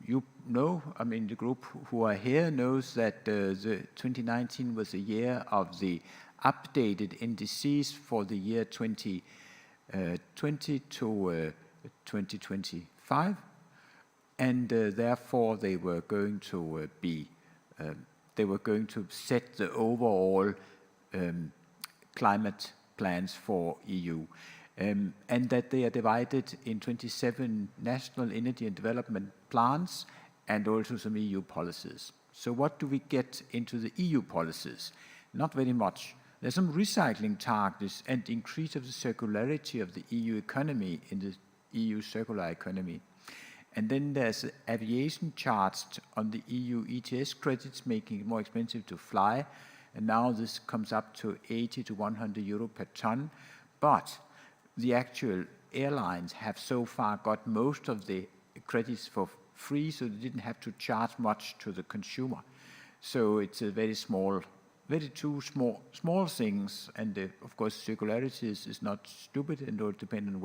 you know, I mean, the group who are here knows that the 2019 was a year of the updated NDCs for the year 2020 to 2025, and therefore they were going to set the overall climate plans for EU. And that they are divided in 27 national energy and development plans and also some EU policies. So what do we get into the EU policies? Not very much. There's some recycling targets and increase of the circularity of the EU economy in the EU circular economy. And then there's aviation charged on the EU ETS credits, making it more expensive to fly. And now this comes up to 80 to 100 euro per ton. But the actual airlines have so far got most of the credits for free, so they didn't have to charge much to the consumer. So it's a very small, small things, and of course circularity is not stupid, and it will depend on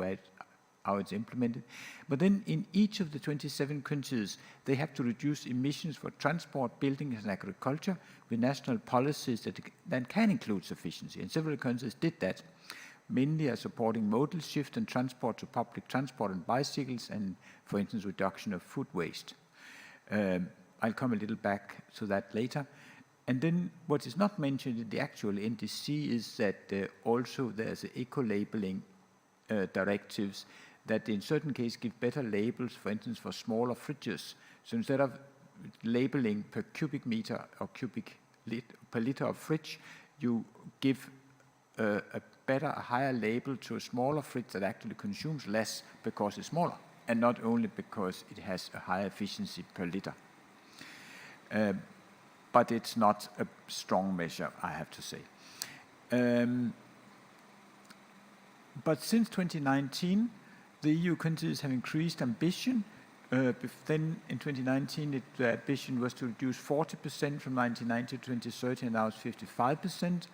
how it's implemented. But then in each of the 27 countries, they have to reduce emissions for transport, buildings and agriculture with national policies that can include sufficiency, and several countries did that. Mainly are supporting modal shift and transport to public transport and bicycles, and, for instance, reduction of food waste. I'll come a little back to that later. And then what is not mentioned in the actual NDC is that also there's eco-labeling directives that in certain cases give better labels, for instance, for smaller fridges. So instead of labeling per cubic meter or per liter of fridge, you give a higher label to a smaller fridge that actually consumes less because it's smaller, and not only because it has a higher efficiency per liter. But it's not a strong measure, I have to say. But since 2019, the EU countries have increased ambition. Then in 2019, the ambition was to reduce 40% from 1990 to 2030, and now it's 55%.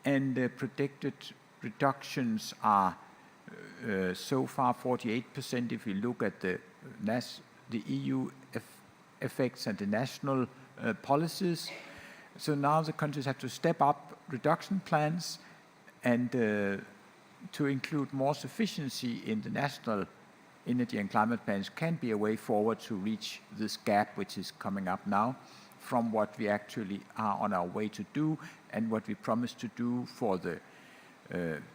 And the predicted reductions are so far 48% if you look at the EU effects and the national policies. So now the countries have to step up reduction plans, and to include more sufficiency in the national energy and climate plans can be a way forward to reach this gap which is coming up now from what we actually are on our way to do and what we promised to do for the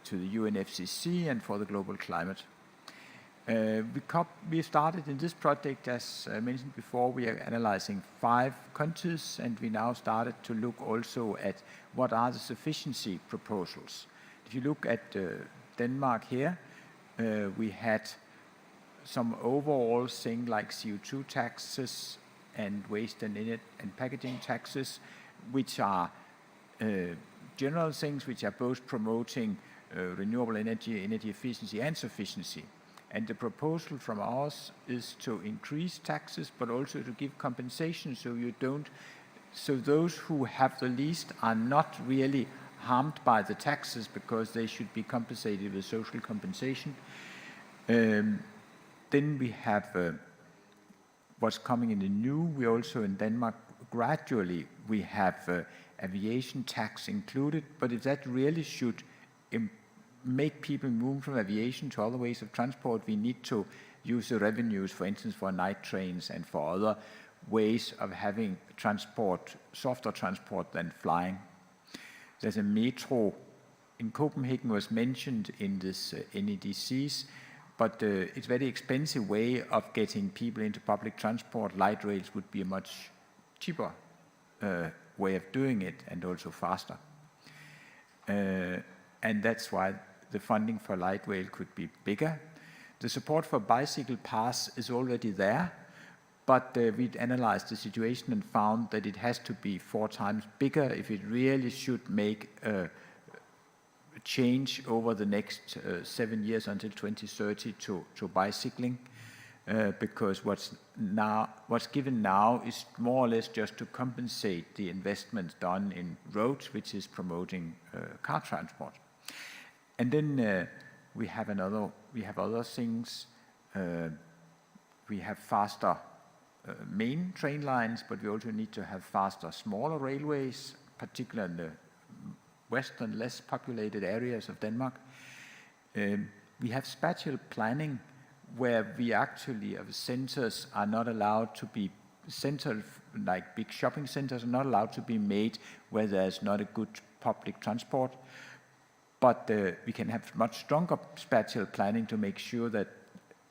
to the UNFCCC and for the global climate. We started in this project, as mentioned before, we are analyzing 5 countries, and we now started to look also at what are the sufficiency proposals. If you look at Denmark here, we had some overall thing like CO2 taxes and waste and packaging taxes, which are general things which are both promoting renewable energy, energy efficiency and sufficiency. And the proposal from us is to increase taxes, but also to give compensation so those who have the least are not really harmed by the taxes because they should be compensated with social compensation. Then we have what's coming in the new. We also in Denmark gradually we have aviation tax included, but if that really should make people move from aviation to other ways of transport, we need to use the revenues, for instance, for night trains and for other ways of having transport, softer transport than flying. There's a metro in Copenhagen was mentioned in this NDCs, but it's a very expensive way of getting people into public transport. Light rails would be a much cheaper way of doing it and also faster. And that's why the funding for light rail could be bigger. The support for bicycle pass is already there, but we'd analyzed the situation and found that it has to be 4 times bigger if it really should make a change over the next 7 years until 2030 to bicycling, because what's given now is more or less just to compensate the investments done in roads, which is promoting car transport. And then we have other things. We have faster main train lines, but we also need to have faster, smaller railways, particularly in the western, less populated areas of Denmark. We have spatial planning where we actually, centers are not allowed to be central, like big shopping centers are not allowed to be made where there's not a good public transport. But we can have much stronger spatial planning to make sure that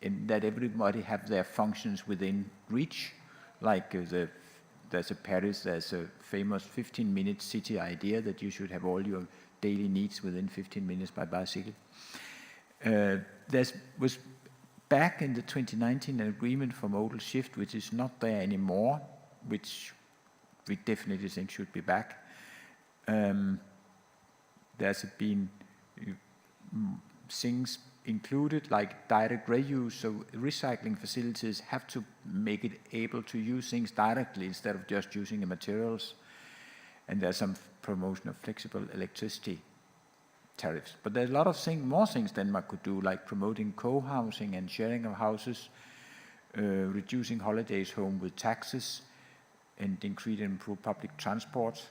everybody have their functions within reach. Like there's a Paris, there's a famous 15-minute city idea that you should have all your daily needs within 15 minutes by bicycle. There was back in the 2019 an agreement for modal shift, which is not there anymore, which we definitely think should be back. There's been things included like direct reuse, so recycling facilities have to make it able to use things directly instead of just using the materials. And there's some promotion of flexible electricity tariffs. But there's a lot of more things Denmark could do, like promoting co-housing and sharing of houses, reducing holidays home with taxes, and increase and improve public transport.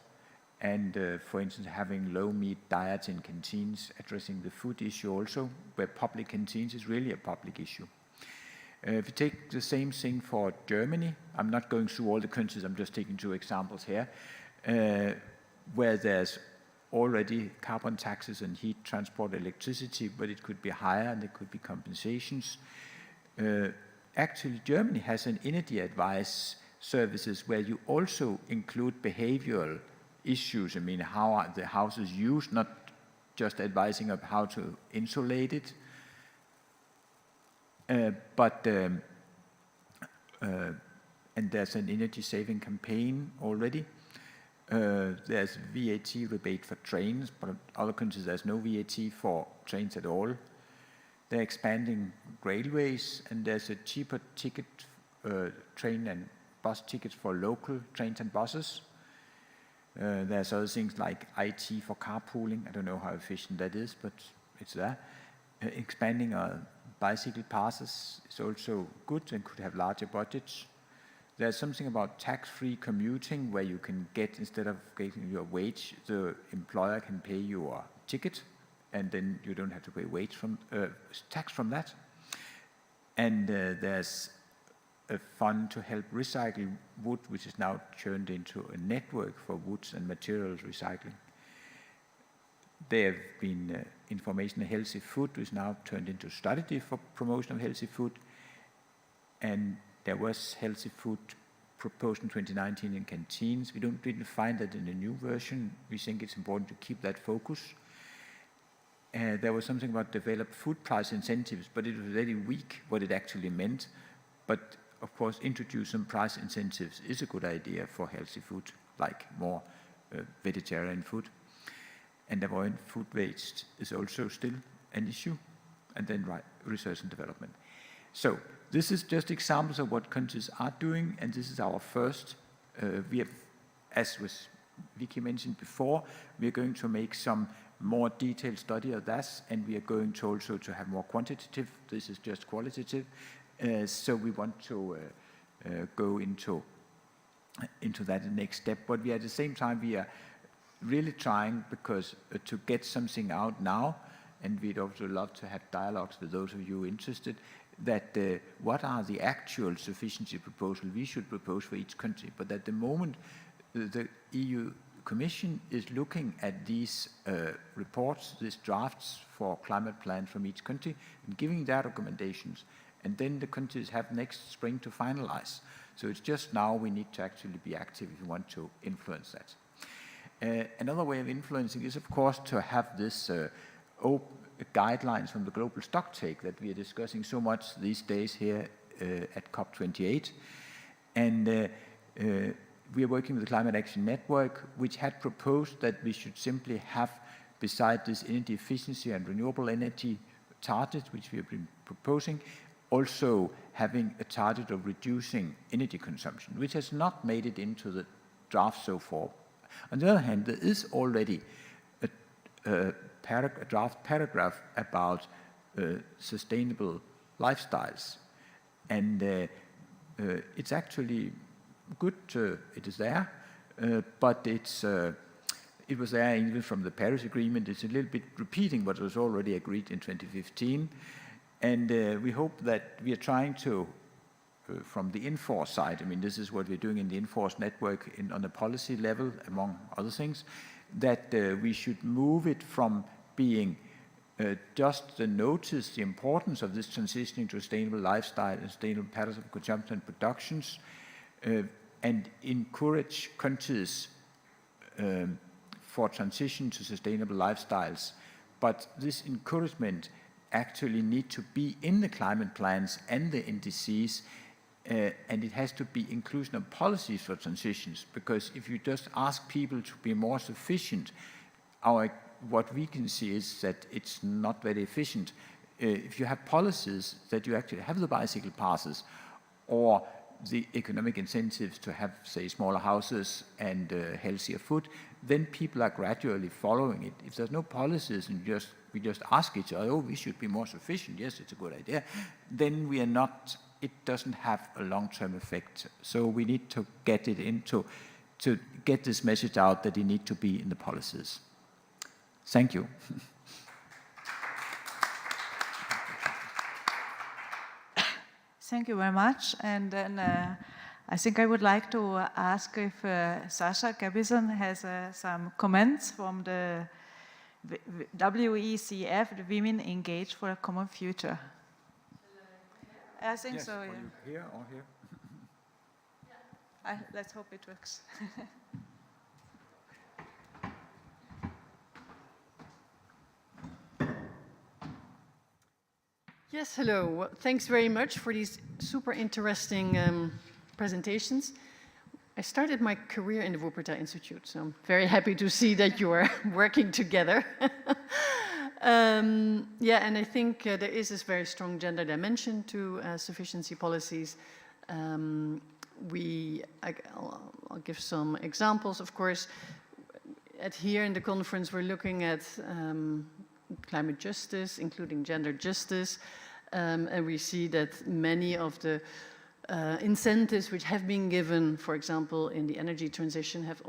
And for instance, having low meat diets in canteens, addressing the food issue also, where public canteens is really a public issue. If you take the same thing for Germany, I'm not going through all the countries, I'm just taking 2 examples here, where there's already carbon taxes on heat, transport, electricity, but it could be higher and there could be compensations. Actually, Germany has an energy advice services where you also include behavioral issues. I mean, how are the houses used, not just advising of how to insulate it, and there's an energy saving campaign already. There's VAT rebate for trains, but in other countries there's no VAT for trains at all. They're expanding railways, and there's a cheaper ticket, train and bus tickets for local trains and buses. There's other things like IT for carpooling. I don't know how efficient that is, but it's there. Expanding bicycle passes is also good and could have larger budgets. There's something about tax-free commuting where you can get, instead of getting your wage, the employer can pay your ticket and then you don't have to pay tax from that. And there's a fund to help recycle wood, which is now turned into a network for woods and materials recycling. There have been information on healthy food, which is now turned into strategy for promotion of healthy food. And there was healthy food proposed in 2019 in canteens. We didn't find that in the new version. We think it's important to keep that focus. There was something about developed food price incentives, but it was very weak what it actually meant. But of course, introduce some price incentives is a good idea for healthy food, like more vegetarian food. And avoiding food waste is also still an issue. And then research and development. So this is just examples of what countries are doing, and this is our first. We have, as was Vicky mentioned before, we are going to make some more detailed study of that, and we are going to also to have more quantitative. This is just qualitative. So we want to go into that the next step. But we at the same time we are really trying because to get something out now, and we'd also love to have dialogues with those of you interested. That what are the actual sufficiency proposals we should propose for each country? But at the moment, the EU Commission is looking at these reports, these drafts for climate plans from each country, and giving their recommendations. And then the countries have next spring to finalize. So it's just now we need to actually be active if we want to influence that. Another way of influencing is, of course, to have this guidelines from the global stocktake that we are discussing so much these days here at COP28. And we are working with the Climate Action Network, which had proposed that we should simply have, beside this energy efficiency and renewable energy target, which we have been proposing, also having a target of reducing energy consumption, which has not made it into the draft so far. On the other hand, there is already a draft paragraph about sustainable lifestyles, and it's actually good. It is there, but it was there even from the Paris Agreement. It's a little bit repeating what was already agreed in 2015, and we hope that we are trying to, from the INFORSE side. I mean, this is what we're doing in the INFORSE network on a policy level, among other things, that we should move it from being just to notice the importance of this transitioning to sustainable lifestyle and sustainable patterns of consumption and productions, and encourage countries for transition to sustainable lifestyles. But this encouragement actually need to be in the climate plans and the NDCs, and it has to be inclusion of policies for transitions, because if you just ask people to be more sufficient, what we can see is that it's not very efficient. If you have policies that you actually have the bicycle passes or the economic incentives to have, say, smaller houses and healthier food, then people are gradually following it. If there's no policies and we just ask each other, oh, we should be more sufficient, yes, it's a good idea, then we are not, it doesn't have a long-term effect. So we need to get it into, to get this message out that you need to be in the policies. Thank you. Thank you very much. And then I think I would like to ask if Sasha Gabison has some comments from the WECF, the Women Engaged for a Common Future. I think yes, so, yeah. You here or here? Let's hope it works. Yes, hello. Well, thanks very much for these super interesting presentations. I started my career in the Wuppertal Institute, so I'm very happy to see that you are working together. Yeah, and I think there is this very strong gender dimension to sufficiency policies. I'll give some examples. Of course, here in the conference, we're looking at climate justice, including gender justice, and we see that many of the incentives which have been given, for example, in the energy transition, have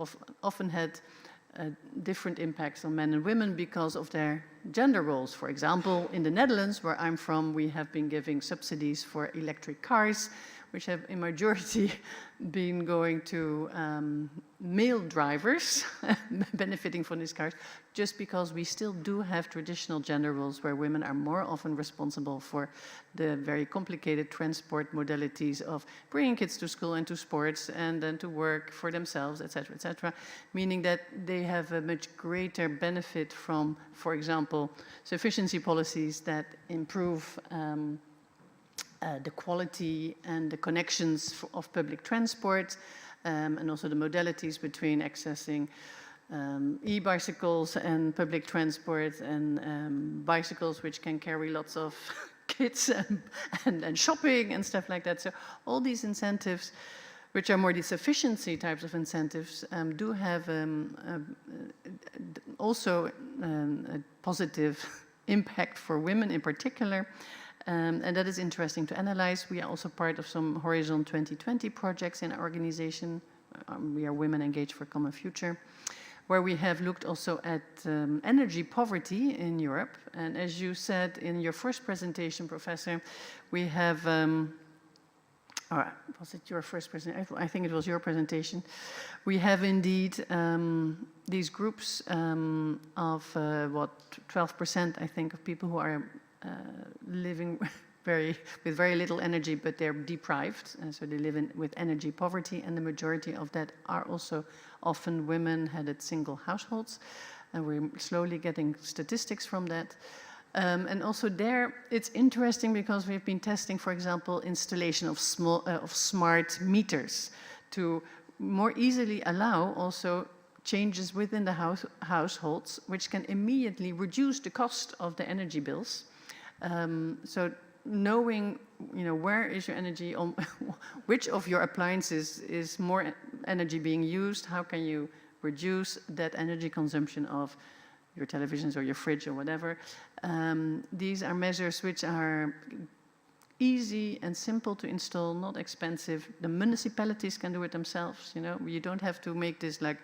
often had different impacts on men and women because of their gender roles. For example, in the Netherlands, where I'm from, we have been giving subsidies for electric cars, which have in majority been going to male drivers benefiting from these cars, just because we still do have traditional gender roles where women are more often responsible for the very complicated transport modalities of bringing kids to school and to sports and then to work for themselves, etc., meaning that they have a much greater benefit from, for example, sufficiency policies that improve the quality and the connections of public transport, and also the modalities between accessing e-bicycles and public transport and bicycles which can carry lots of kids and shopping and stuff like that. So all these incentives, which are more the sufficiency types of incentives, do have also a positive impact for women in particular. And that is interesting to analyze. We are also part of some Horizon 2020 projects in our organization. We are Women Engaged for a Common Future, where we have looked also at energy poverty in Europe. And as you said in your first presentation, Professor, we have, was it your first presentation? I think it was your presentation. We have indeed these groups of 12%, I think, of people who are living with very little energy, but they're deprived, and so they live with energy poverty, and the majority of that are also often women-headed single households, and we're slowly getting statistics from that. And also there, it's interesting because we've been testing, for example, installation of smart meters to more easily allow also changes within the households, which can immediately reduce the cost of the energy bills. So knowing, where is your energy, on which of your appliances is more energy being used, how can you reduce that energy consumption of your televisions or your fridge or whatever. These are measures which are easy and simple to install, not expensive. The municipalities can do it themselves, You don't have to make this like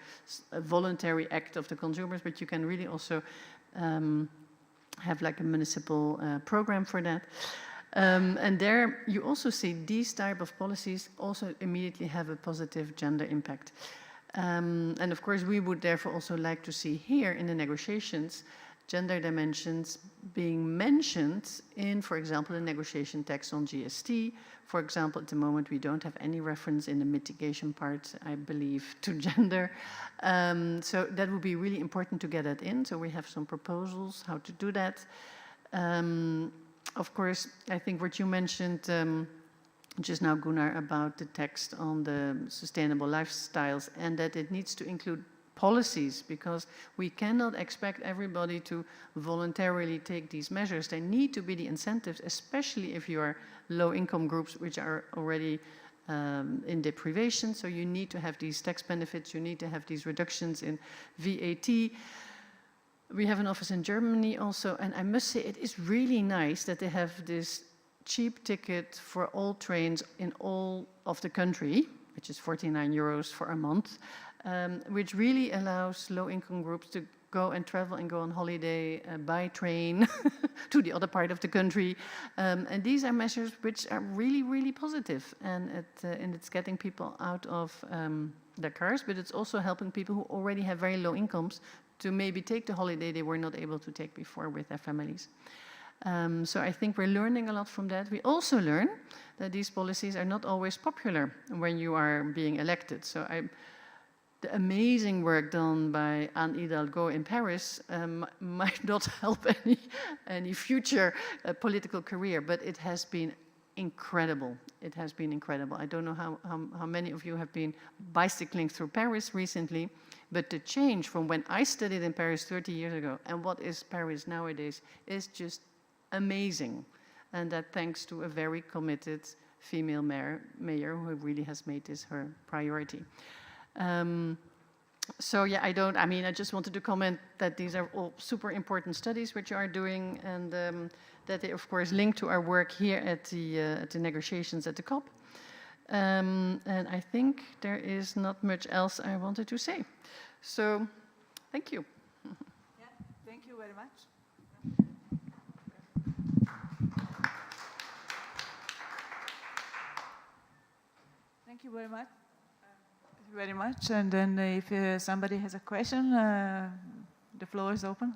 a voluntary act of the consumers, but you can really also have like a municipal program for that. And there you also see these type of policies also immediately have a positive gender impact. And of course, we would therefore also like to see here in the negotiations gender dimensions being mentioned in, for example, the negotiation text on GST. For example, at the moment, we don't have any reference in the mitigation part, I believe, to gender. So that would be really important to get that in. So we have some proposals how to do that. Of course, I think what you mentioned just now, Gunnar, about the text on the sustainable lifestyles and that it needs to include policies, because we cannot expect everybody to voluntarily take these measures. They need to be the incentives, especially if you are low-income groups which are already in deprivation. So you need to have these tax benefits, you need to have these reductions in VAT. We have an office in Germany also, and I must say it is really nice that they have this cheap ticket for all trains in all of the country, which is 49 euros for a month, which really allows low-income groups to go and travel and go on holiday by train to the other part of the country. And these are measures which are really, really positive. And it's getting people out of their cars, but it's also helping people who already have very low incomes to maybe take the holiday they were not able to take before with their families. So I think we're learning a lot from that. We also learn that these policies are not always popular when you are being elected. So the amazing work done by Anne Hidalgo in Paris might not help any future political career, but it has been incredible. It has been incredible. I don't know how many of you have been bicycling through Paris recently, but the change from when I studied in Paris 30 years ago and what is Paris nowadays is just amazing. And that thanks to a very committed female mayor who really has made this her priority. So yeah, I just wanted to comment that these are all super important studies which you are doing, and that they of course link to our work here at the negotiations at the COP. And I think there is not much else I wanted to say. So Thank you. Yeah, thank you very much. Thank you very much. Thank you very much. And then if somebody has a question, the floor is open.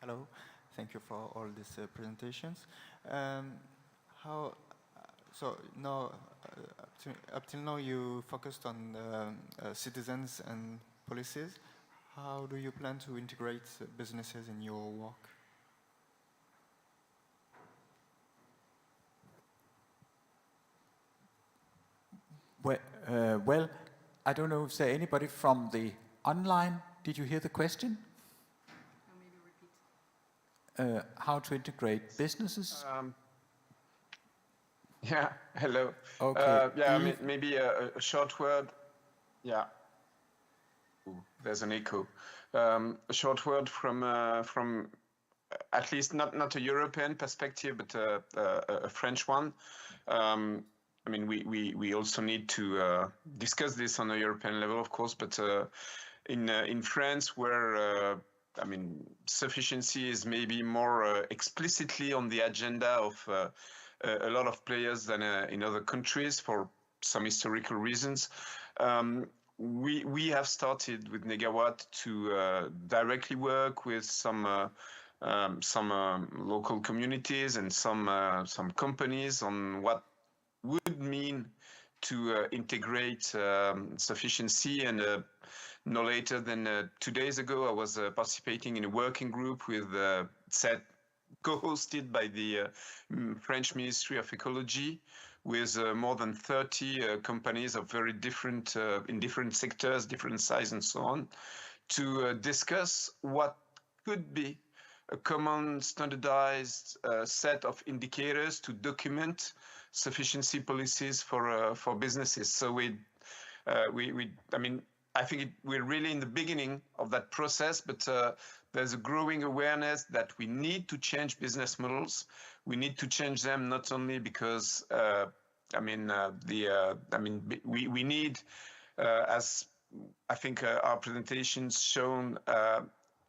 Hello, thank you for all these presentations. So now, up till now, you focused on citizens and policies. How do you plan to integrate businesses in your work? Well, I don't know if there anybody from the online. Did you hear the question? How to integrate businesses? Yeah, hello. Okay. Yeah, Yves? maybe a short word. Yeah. Ooh, there's an echo. A short word from at least not a European perspective, but a French one. I mean, we also need to discuss this on a European level, of course, but in France, where I mean, sufficiency is maybe more explicitly on the agenda of a lot of players than in other countries for some historical reasons. We have started with négaWatt to directly work with some local communities and some companies on what would mean to integrate sufficiency. And no later than 2 days ago, I was participating in a working group with co-hosted by the French Ministry of Ecology, with more than 30 companies of very different, in different sectors, different size and so on, to discuss what could be a common standardized set of indicators to document sufficiency policies for businesses. So I mean, I think we're really in the beginning of that process, but there's a growing awareness that we need to change business models. We need to change them not only because we need, as I think our presentation's shown,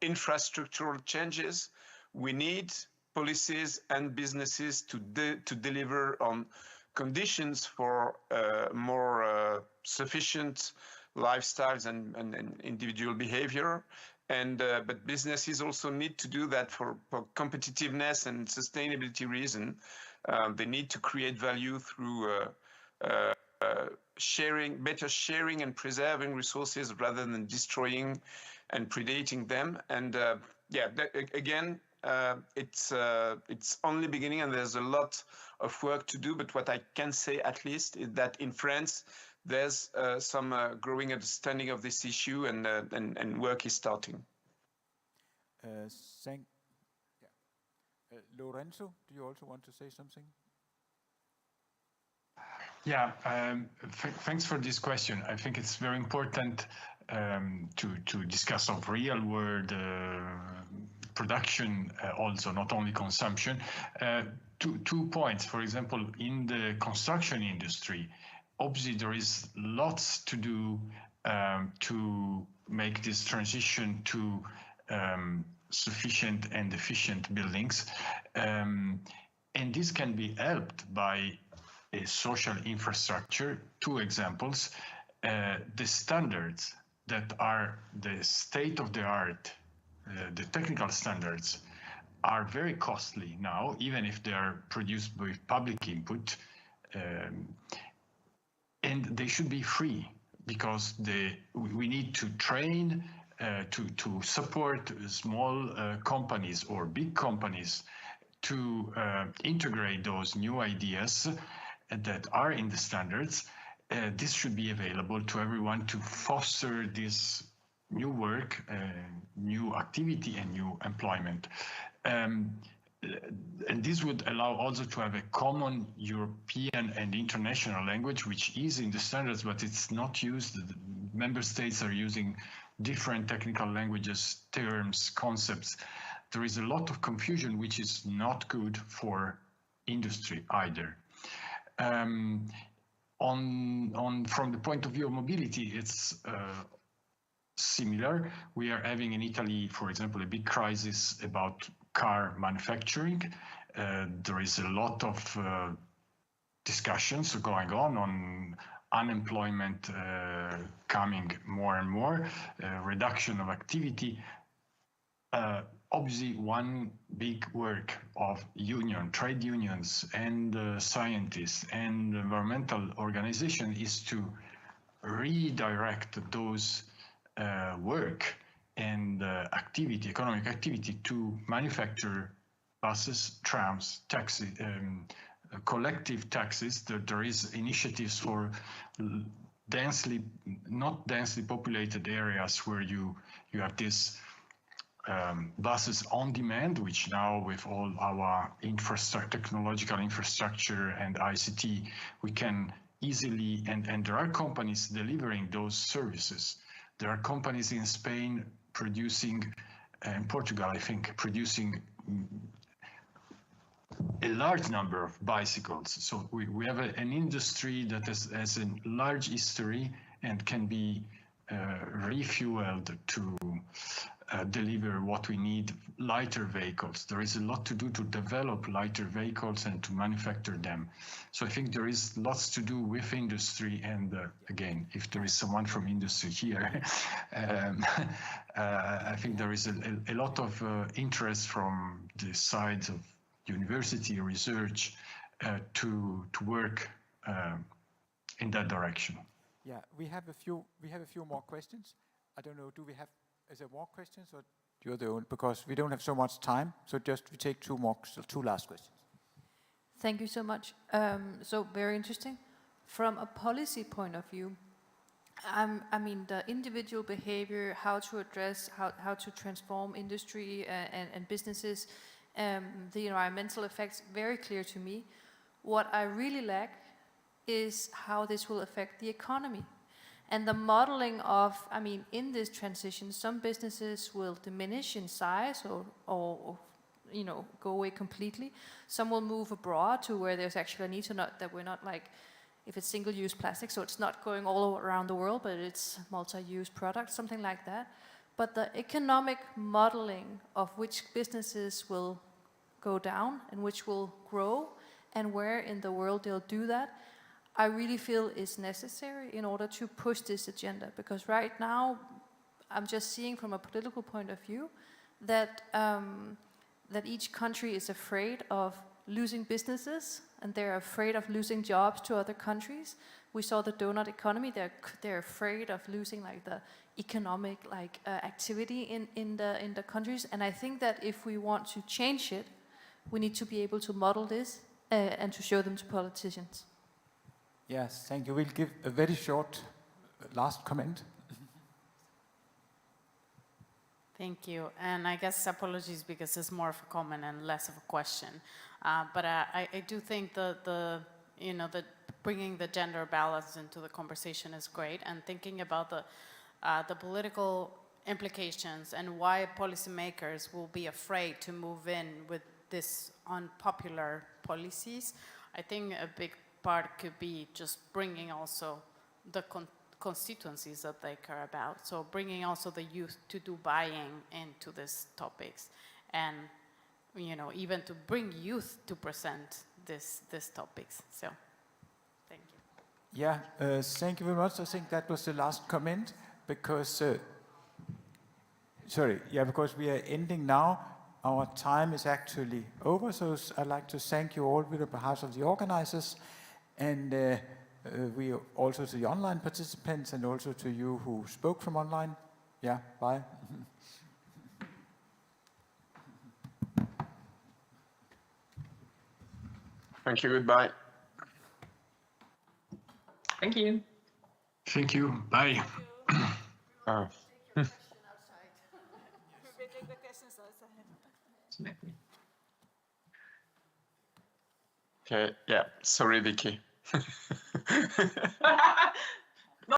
infrastructural changes. We need policies and businesses to deliver on conditions for more sufficient lifestyles and individual behavior. And but businesses also need to do that for competitiveness and sustainability reason. They need to create value through better sharing and preserving resources rather than destroying and predating them. And again, it's only beginning, and there's a lot of work to do. But what I can say, at least, is that in France, there's some growing understanding of this issue, and work is starting. Lorenzo, do you also want to say something? Yeah, thanks for this question. I think it's very important to discuss of real world production, also not only consumption. Two points. For example, in the construction industry, obviously there is lots to do to make this transition to sufficient and efficient buildings, and this can be helped by a social infrastructure. Two examples: the standards that are the state of the art, the technical standards, are very costly now, even if they are produced with public input, and they should be free, because we need to train to support small companies or big companies to integrate those new ideas that are in the standards. This should be available to everyone to foster this new work, new activity, and new employment. And this would allow also to have a common European and international language, which is in the standards, but it's not used. The member states are using different technical languages, terms, concepts. There is a lot of confusion, which is not good for industry either. from the point of view of mobility, it's similar. We are having in Italy, for example, a big crisis about car manufacturing. There is a lot of discussions going on unemployment coming more and more, reduction of activity. Obviously, one big work of trade unions and scientists and environmental organizations is to redirect those work and economic activity to manufacture buses, trams, taxi, collective taxis. There is initiatives for not densely populated areas where you have this buses on demand, which now with all our technological infrastructure and ICT, we can easily, and there are companies delivering those services. There are companies in Spain producing, in Portugal, I think, producing a large number of bicycles. So we have an industry that has a large history and can be refueled to deliver what we need, lighter vehicles. There is a lot to do to develop lighter vehicles and to manufacture them. So I think there is lots to do with industry. And again, if there is someone from industry here, I think there is a lot of interest from the sides of university research to work in that direction. Yeah, we have a few more questions. I don't know, is there more questions, or you're the only, because we don't have so much time, so just we take two last questions. Thank you so much. So very interesting. From a policy point of view, I mean, the individual behavior, how to address, how to transform industry and businesses, the environmental effects, very clear to me. What I really lack is how this will affect the economy. And the modeling of, I mean, in this transition, some businesses will diminish in size or you know, go away completely. Some will move abroad to where there's actually a need to that we're not like, if it's single-use plastic, so it's not going all around the world, but it's multi-use products, something like that. But the economic modeling of which businesses will go down and which will grow and where in the world they'll do that, I really feel is necessary in order to push this agenda. Because right now, I'm just seeing from a political point of view that that each country is afraid of losing businesses and they're afraid of losing jobs to other countries. We saw the donut economy. They're afraid of losing like the economic activity in the countries. And I think that if we want to change it, we need to be able to model this and to show them to politicians. Yes, thank you. We'll give a very short last comment. Thank you. And I guess apologies because it's more of a comment and less of a question. But I do think the bringing the gender balance into the conversation is great, and thinking about the political implications and why policymakers will be afraid to move in with this unpopular policies. I think a big part could be just bringing also the constituencies that they care about. So bringing also the youth to do buying into these topics, and even to bring youth to present these topics. So thank you. Yeah, thank you very much. I think that was the last comment because because we are ending now. Our time is actually over, so I'd like to thank you all with the behalf of the organizers, and we also to the online participants, and also to you who spoke from online. Yeah, bye. Thank you, goodbye. Thank you. Thank you, bye. Okay, yeah, sorry, Vicky.